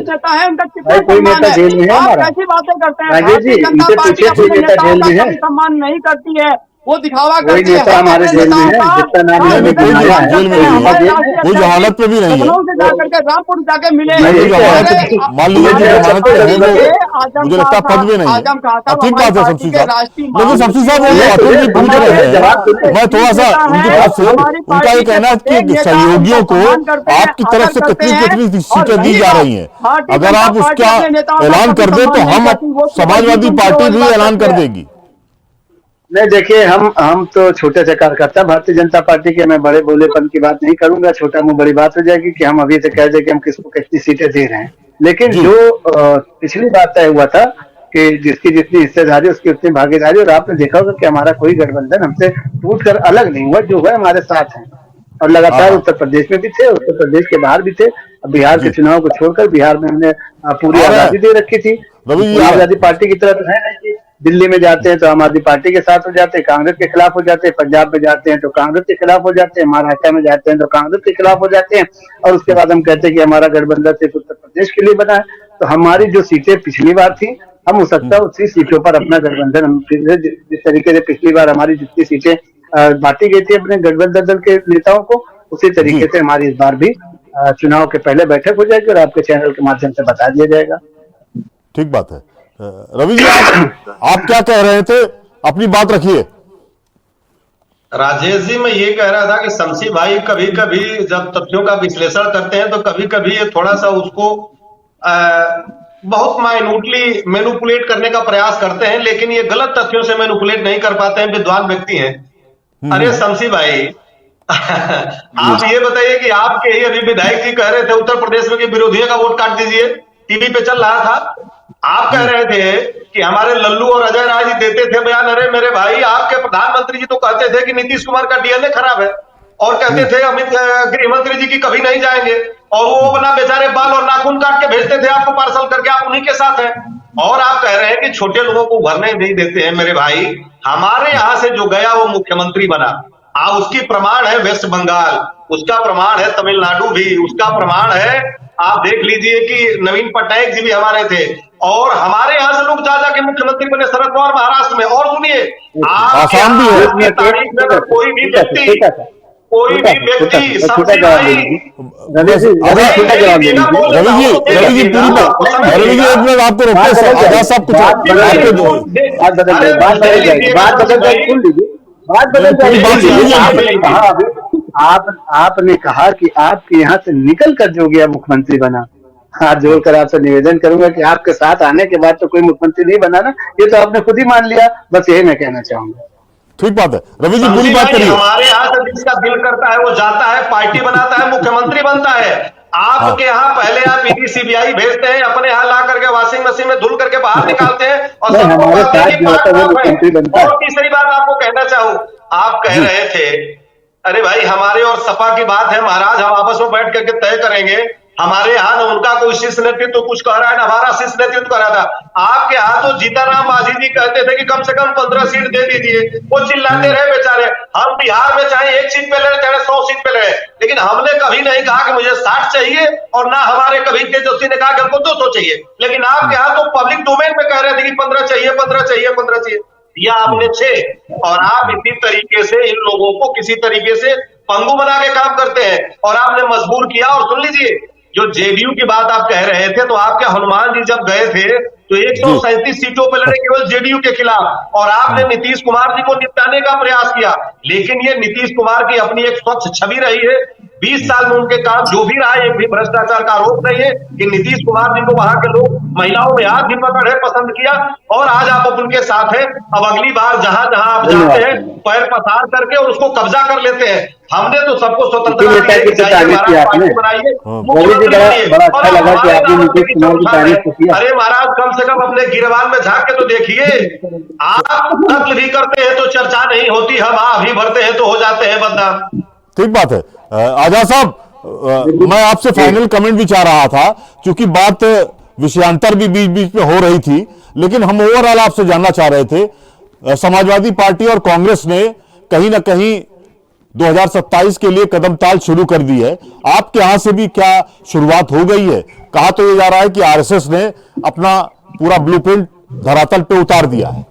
नेता है, उनका कितना सम्मान है? आप कैसी बातें करते हैं? भारतीय जनता पार्टी अपने नेताओं का कभी सम्मान नहीं करती है, वो दिखावा करती है। हमारे नेताओं का वो जमानत पे भी नहीं है, रामपुर जाके मिले, मान लीजिए जमानत पे है, मुझे लगता है पद भी नहीं है। ठीक बात है शमसी साहब, लेकिन शमसी साहब वो पूछ रहे हैं, मैं थोड़ा सा उनकी तरफ से, उनका ये कहना है कि सहयोगियों को आपकी तरफ से कितनी सीटें दी जा रही हैं, अगर आप उसका ऐलान कर दे तो हम समाजवादी पार्टी भी ऐलान कर देगी। नहीं, देखिए, हम तो छोटे से कार्यकर्ता भारतीय जनता पार्टी के, मैं बड़े बोलेपन की बात नहीं करूंगा। छोटा मुंह बड़ी बात हो जाएगी कि हम अभी से कह दें कि हम किसको कितनी सीटें दे रहे हैं। लेकिन जो पिछली बार तय हुआ था कि जिसकी जितनी हिस्सेदारी उसकी उतनी भागीदारी, और आपने देखा होगा कि हमारा कोई गठबंधन हमसे टूट कर अलग नहीं हुआ, जो हुआ हमारे साथ है। और लगातार उत्तर प्रदेश में भी थे, उत्तर प्रदेश के बाहर भी थे। बिहार के चुनाव को छोड़कर बिहार में हमने पूरी आजादी दे रखी थी। आजादी पार्टी की तरफ है दिल्ली में जाते हैं तो आम आदमी पार्टी के साथ हो जाते हैं, कांग्रेस के खिलाफ हो जाते हैं, पंजाब में जाते हैं तो कांग्रेस के खिलाफ हो जाते हैं, महाराष्ट्र में जाते हैं तो कांग्रेस के खिलाफ हो जाते हैं, और उसके बाद हम कहते हैं कि हमारा गठबंधन सिर्फ उत्तर प्रदेश के लिए बना है। तो हमारी जो सीटें पिछली बार थी, हम हो सकता है उसी सीटों पर अपना गठबंधन, हम जिस तरीके से पिछली बार हमारी जितनी सीटें बांटी गई थी अपने गठबंधन दल के नेताओं को, उसी तरीके से हमारी इस बार भी चुनाव के पहले बैठक हो जाएगी और आपके चैनल के माध्यम से बता दिया जाएगा। ठीक बात है। रवि जी, आप क्या कह रहे थे, अपनी बात रखिए। राजेश जी, मैं ये कह रहा था कि शमसी भाई कभी कभी जब तथ्यों का विश्लेषण करते हैं तो कभी कभी ये थोड़ा सा उसको बहुत माइन्यूटली मैनिपुलेट करने का प्रयास करते हैं, लेकिन ये गलत तथ्यों से मैनिपुलेट नहीं कर पाते हैं, विद्वान व्यक्ति हैं। अरे शमसी भाई, आप ये बताइए कि आपके ही अभी विधायक जी कह रहे थे उत्तर प्रदेश में कि विरोधियों का वोट काट दीजिए, टीवी पे चल रहा था। आप कह रहे थे कि हमारे लल्लू और अजय राय जी देते थे बयान, अरे मेरे भाई आपके प्रधानमंत्री जी तो कहते थे कि नीतीश कुमार का डीएनए खराब है, और कहते थे अमित गृह मंत्री जी की कभी नहीं जाएंगे, और वो अपना बेचारे बाल और नाखून काट के भेजते थे आपको पार्सल करके, आप उन्हीं के साथ हैं। और आप कह रहे हैं कि छोटे लोगों को उभरने नहीं देते हैं। मेरे भाई, हमारे यहां से जो गया वो मुख्यमंत्री बना, उसकी प्रमाण है वेस्ट बंगाल, उसका प्रमाण है तमिलनाडु भी, उसका प्रमाण है, आप देख लीजिए कि नवीन पटनायक जी भी हमारे थे, और हमारे यहां से लोग जा जाके मुख्यमंत्री बने, शरद पवार महाराष्ट्र में। और सुनिए, आसाम भी है। आपकी तारीख में अगर कोई भी व्यक्ति शमसी भाई, रवि जी पूरी बात, रवि जी एक मिनट आपको रोकते हैं, आजाद साहब कुछ बात बदल जाएगी, सुन लीजिए, बात बदल जाएगी। आपने कहा कि आपके यहाँ से निकल कर जो गया मुख्यमंत्री बना। हाथ जोड़कर आपसे निवेदन करूंगा कि आपके साथ आने के बाद तो कोई मुख्यमंत्री नहीं बना ना, ये तो आपने खुद ही मान लिया। बस यही मैं कहना चाहूंगा। ठीक बात है। रवि जी पूरी बात करिए। हमारे यहाँ से जिसका दिल करता है वो जाता है, पार्टी बनाता है, मुख्यमंत्री बनता है। आपके यहाँ पहले आप ईडी सीबीआई भेजते हैं, अपने यहाँ ला करके वॉशिंग मशीन में धुल करके बाहर निकालते हैं, और तीसरी बात आपको कहना चाहूँ, आप कह रहे थे, अरे भाई हमारे और सपा की बात है महाराज, हम आपस में बैठ करके तय करेंगे। हमारे यहाँ न उनका कोई शीर्ष नेतृत्व कुछ कह रहा है, न हमारा शीर्ष नेतृत्व कह रहा था। आपके यहाँ तो जीताराम मांझी जी कहते थे कि कम से कम 15 सीट दे दीजिए, वो चिल्लाते रहे बेचारे। हम बिहार में चाहे 1 सीट पे लड़े, चाहे 100 सीट पे लड़े, लेकिन हमने कभी नहीं कहा कि मुझे 60 चाहिए, और ना हमारे कभी तेजस्वी ने कहा कि हमको 200 चाहिए। लेकिन आपके यहाँ तो पब्लिक डोमेन में कह रहे थे कि 15 चाहिए, 15 चाहिए, 15 चाहिए, या आपने 6। और आप इसी तरीके से इन लोगों को किसी तरीके से पंगु बना के काम करते हैं, और आपने मजबूर किया। और सुन लीजिए, जो जेडीयू की बात आप कह रहे थे, तो आपके हनुमान जी जब गए थे तो 137 सीटों पर लड़े केवल जेडीयू के खिलाफ, और आपने नीतीश कुमार जी को निपटाने का प्रयास किया। लेकिन ये नीतीश कुमार की अपनी एक स्वच्छ छवि रही है। 20 साल में उनके काम जो भी रहा है, एक भी भ्रष्टाचार का आरोप नहीं है कि नीतीश कुमार जी को वहां के लोग महिलाओं में हाथ भी पकड़े पसंद किया, और आज आप उनके साथ हैं। अब अगली बार जहां जहां आप जाते हैं, पैर पसार करके और उसको कब्जा कर लेते हैं। हमने तो सबको स्वतंत्रता दी, बड़ा अच्छा लगा कि आपने नीतीश कुमार की तारीफ की। अरे महाराज, कम से कम अपने गिरबान में झांक के तो देखिए। आप कत्ल भी करते हैं तो चर्चा नहीं होती, हम भी भरते हैं तो हो जाते हैं बदनाम। ठीक बात है। आजाद साहब, मैं आपसे फाइनल कमेंट भी चाह रहा था, क्योंकि बात विषयांतर भी बीच बीच में हो रही थी, लेकिन हम ओवरऑल आपसे जानना चाह रहे थे। समाजवादी पार्टी और कांग्रेस ने कहीं ना कहीं 2027 के लिए कदम ताल शुरू कर दी है। आपके यहां से भी क्या शुरुआत हो गई है? कहा तो ये जा रहा है कि आरएसएस ने अपना पूरा ब्लूप्रिंट धरातल पे उतार दिया है।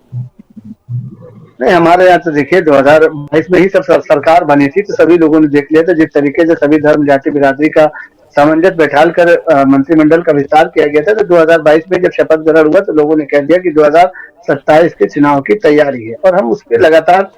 नहीं, हमारे यहाँ तो देखिए 2022 में ही सब सरकार बनी थी, तो सभी लोगों ने देख लिया था जिस तरीके से सभी धर्म जाति बिरादरी का सामंजस्य बैठाल कर मंत्रिमंडल का विस्तार किया गया था। तो 2022 में जब शपथ ग्रहण हुआ तो लोगों ने कह दिया कि 2027 के चुनाव की तैयारी है, और हम उस पर लगातार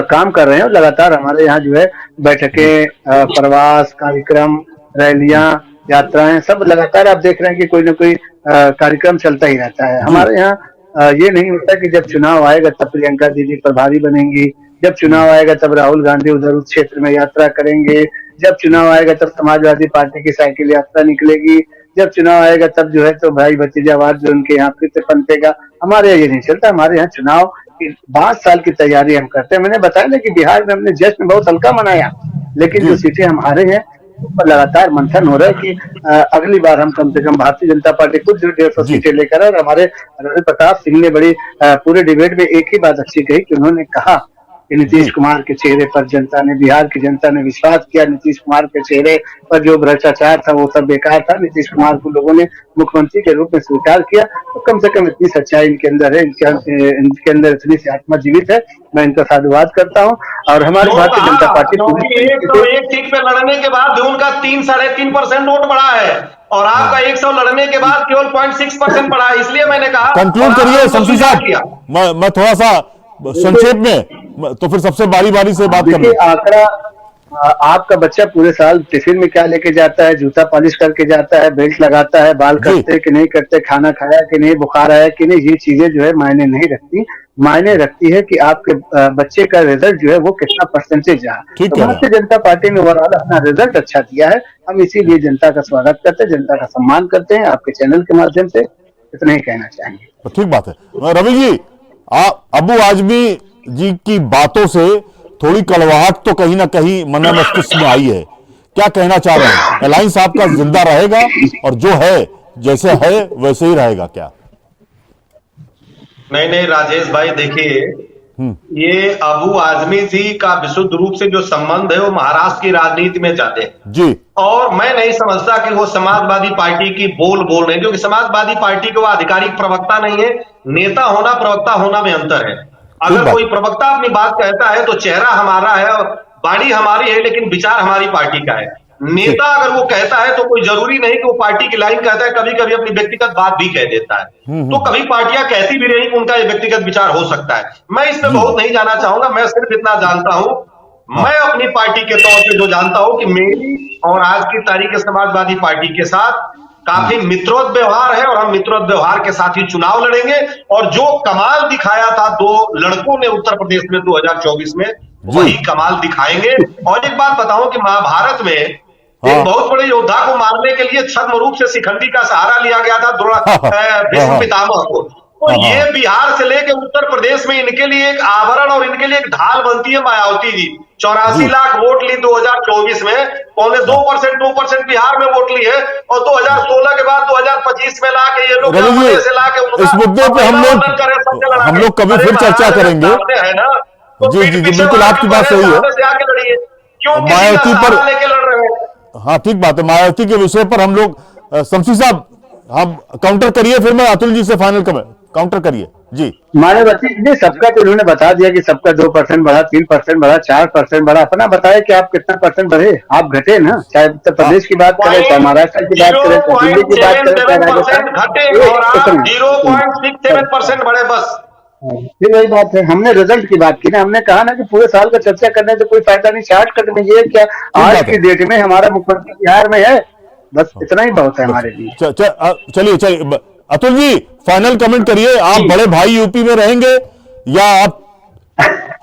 काम कर रहे हैं। और लगातार हमारे यहाँ जो है बैठकें, प्रवास, कार्यक्रम, रैलियां, यात्राएं, सब लगातार आप देख रहे हैं कि कोई ना कोई कार्यक्रम चलता ही रहता है। हमारे यहाँ ये नहीं होता कि जब चुनाव आएगा तब प्रियंका दीदी प्रभारी बनेंगी, जब चुनाव आएगा तब राहुल गांधी उधर उस क्षेत्र में यात्रा करेंगे, जब चुनाव आएगा तब समाजवादी पार्टी की साइकिल यात्रा निकलेगी, जब चुनाव आएगा तब जो है तो भाई भतीजावाद जो उनके यहाँ फिर से पनपेगा। हमारे यहाँ ये नहीं चलता। हमारे यहाँ चुनाव की 5 साल की तैयारी हम करते हैं। मैंने बताया ना कि बिहार में हमने जश्न बहुत हल्का मनाया, लेकिन जो सीटें हम हारे हैं पर लगातार मंथन हो रहा है कि अगली बार हम कम से कम भारतीय जनता पार्टी कुछ 150 जी। सीटें लेकर, और हमारे रवि प्रताप सिंह ने बड़ी पूरे डिबेट में एक ही बात अच्छी कही कि उन्होंने कहा कि नीतीश कुमार के चेहरे पर जनता ने, बिहार की जनता ने विश्वास किया, नीतीश कुमार के चेहरे पर जो भ्रष्टाचार था वो सब बेकार था, नीतीश कुमार को लोगों ने मुख्यमंत्री के रूप में स्वीकार किया। तो कम से कम इतनी सच्चाई इनके अंदर है, इनके अंदर इतनी सी आत्मा जीवित है। मैं इनका साधुवाद करता हूँ। और हमारी भारतीय जनता पार्टी पूरी तरीके से 101 सीट पे लड़ने के बाद भी उनका 3-3.5% वोट बढ़ा है, और आपका 100 लड़ने के बाद केवल 0.6% बढ़ा है। इसलिए मैंने कहा कंक्लूड और करिए आपने शमशी स्वीकार साहब, किया। मैं थोड़ा सा संक्षेप में, तो फिर सबसे बारी बारी से बात कर देखिए लें। आंकड़ा, आपका बच्चा पूरे साल टिफिन में क्या लेके जाता है, जूता पॉलिश करके जाता है, बेल्ट लगाता है, बाल जी। कटते कि नहीं कटते, खाना खाया कि नहीं, बुखार आया कि नहीं, ये चीजें जो है मायने नहीं रखती। मायने रखती है कि आपके बच्चे का रिजल्ट जो है वो कितना परसेंटेज रहा। ठीक तो कह रहे हैं। भारतीय जनता पार्टी ने ओवरऑल अपना रिजल्ट अच्छा दिया है। हम इसीलिए जनता का स्वागत करते हैं, जनता का सम्मान करते हैं। आपके चैनल के माध्यम से इतना ही कहना चाहेंगे। तो ठीक बात है। रवि जी, अबू आजमी जी की बातों से थोड़ी कड़वाहट तो कहीं ना कहीं मन मस्तिष्क में आई है, क्या कहना चाह रहे हैं? अलायंस आपका जिंदा रहेगा और जो है जैसे है वैसे ही रहेगा क्या? नहीं राजेश भाई, देखिए ये अबू आजमी जी का विशुद्ध रूप से जो संबंध है वो महाराष्ट्र की राजनीति में जाते हैं जी। और मैं नहीं समझता कि वो समाजवादी पार्टी की बोल रहे हैं, क्योंकि समाजवादी पार्टी के वो आधिकारिक प्रवक्ता नहीं है। नेता होना प्रवक्ता होना में अंतर है। अगर कोई प्रवक्ता अपनी बात कहता है तो चेहरा हमारा है, बाणी हमारी है, लेकिन विचार हमारी पार्टी का है। नेता अगर वो कहता है तो कोई जरूरी नहीं कि वो पार्टी की लाइन कहता है, कभी कभी अपनी व्यक्तिगत बात भी कह देता है। तो कभी पार्टियां कहती भी रही कि उनका ये व्यक्तिगत विचार हो सकता है। मैं इस पे बहुत नहीं जाना चाहूंगा। मैं सिर्फ इतना जानता हूं, मैं अपनी पार्टी के तौर पे जो जानता हूं कि मेरी और आज की तारीख के समाजवादी पार्टी के साथ काफी मित्रोत व्यवहार है, और हम मित्रोत व्यवहार के साथ ही चुनाव लड़ेंगे। और जो कमाल दिखाया था दो लड़कों ने उत्तर प्रदेश में 2024 में, वही कमाल दिखाएंगे। और एक बात बताऊं कि महाभारत में एक बहुत बड़े योद्धा को मारने के लिए छद्म रूप से शिखंडी का सहारा लिया गया था भीष्म पितामह को। तो ये बिहार से लेकर उत्तर प्रदेश में इनके लिए एक आवरण और इनके लिए एक ढाल बनती है मायावती जी। 84 लाख वोट ली 2024 में, पौने 2% बिहार में वोट ली है, और 2016 के बाद 2025 में लाके ये लोग इस मुद्दे पे हम लोग कभी फिर चर्चा करेंगे। है ना, तो जी, बिल्कुल आपकी बात सही है। मायावती पर लेके लड़ रहे हैं। हाँ ठीक बात है, मायावती के विषय पर हम लोग शमशी साहब हम काउंटर करिए, फिर मैं अतुल जी से फाइनल काउंटर करिए जी। मायावती जी सबका तो उन्होंने बता दिया कि सबका 2% बढ़ा, 3% बढ़ा, 4% बढ़ा। अपना बताया कि आप कितना परसेंट बढ़े, आप घटे ना। चाहे उत्तर प्रदेश की बात करें, चाहे महाराष्ट्र की बात करें, चाहे दिल्ली की बात करें, चाहे राजस्थान, घटे और आप 0.67% बढ़े बस। फिर वही बात है, हमने रिजल्ट की बात की ना। हमने कहा ना कि पूरे साल का चर्चा करने से कोई फायदा नहीं, शॉर्टकट में ये क्या आज की डेट में हमारा मुख्यमंत्री बिहार में है, बस इतना ही बहुत है हमारे लिए। चलिए अतुल जी फाइनल कमेंट करिए। आप बड़े भाई यूपी में रहेंगे या आप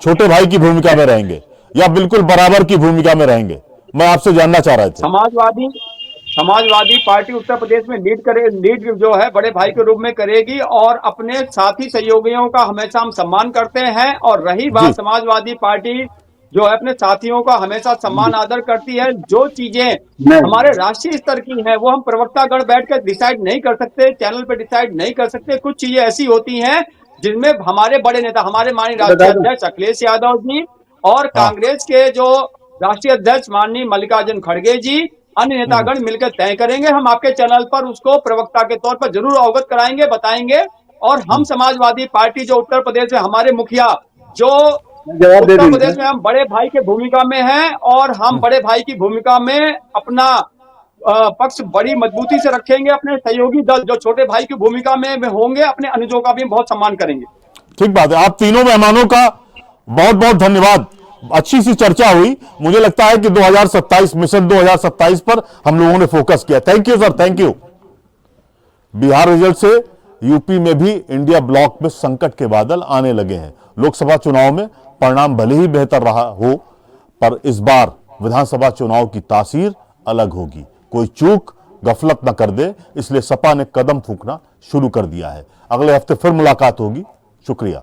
छोटे भाई की भूमिका में रहेंगे या बिल्कुल बराबर की भूमिका में रहेंगे? मैं आपसे जानना चाह रहा था। समाजवादी पार्टी उत्तर प्रदेश में लीड जो है बड़े भाई के रूप में करेगी, और अपने साथी सहयोगियों का हमेशा हम सम्मान करते हैं। और रही बात, समाजवादी पार्टी जो है अपने साथियों का हमेशा सम्मान आदर करती है। जो चीजें हमारे राष्ट्रीय स्तर की हैं वो हम प्रवक्तागण बैठकर डिसाइड नहीं कर सकते, चैनल पे डिसाइड नहीं कर सकते। कुछ चीजें ऐसी होती हैं जिनमें हमारे बड़े नेता, हमारे माननीय राष्ट्रीय अध्यक्ष अखिलेश यादव जी और कांग्रेस के जो राष्ट्रीय अध्यक्ष माननीय मल्लिकार्जुन खड़गे जी, अन्य नेतागण मिलकर तय करेंगे। हम आपके चैनल पर उसको प्रवक्ता के तौर पर जरूर अवगत कराएंगे, बताएंगे। और हम समाजवादी पार्टी जो उत्तर प्रदेश में हमारे मुखिया जो उत्तर प्रदेश में हम बड़े भाई के भूमिका में हैं, और हम बड़े भाई की भूमिका में अपना पक्ष बड़ी मजबूती से रखेंगे। अपने सहयोगी दल जो छोटे भाई की भूमिका में होंगे, अपने अनुजों का भी बहुत सम्मान करेंगे। ठीक बात है। आप तीनों मेहमानों का बहुत बहुत धन्यवाद। अच्छी सी चर्चा हुई। मुझे लगता है कि 2027 मिशन 2027 पर हम लोगों ने फोकस किया। Thank you sir, thank you. Bihar result से यूपी में भी इंडिया ब्लॉक में संकट के बादल आने लगे हैं। लोकसभा चुनाव में परिणाम भले ही बेहतर रहा हो, पर इस बार विधानसभा चुनाव की तासीर अलग होगी। कोई चूक गफलत न कर दे, इसलिए सपा ने कदम फूंकना शुरू कर दिया है। अगले हफ्ते फिर मुलाकात होगी। शुक्रिया।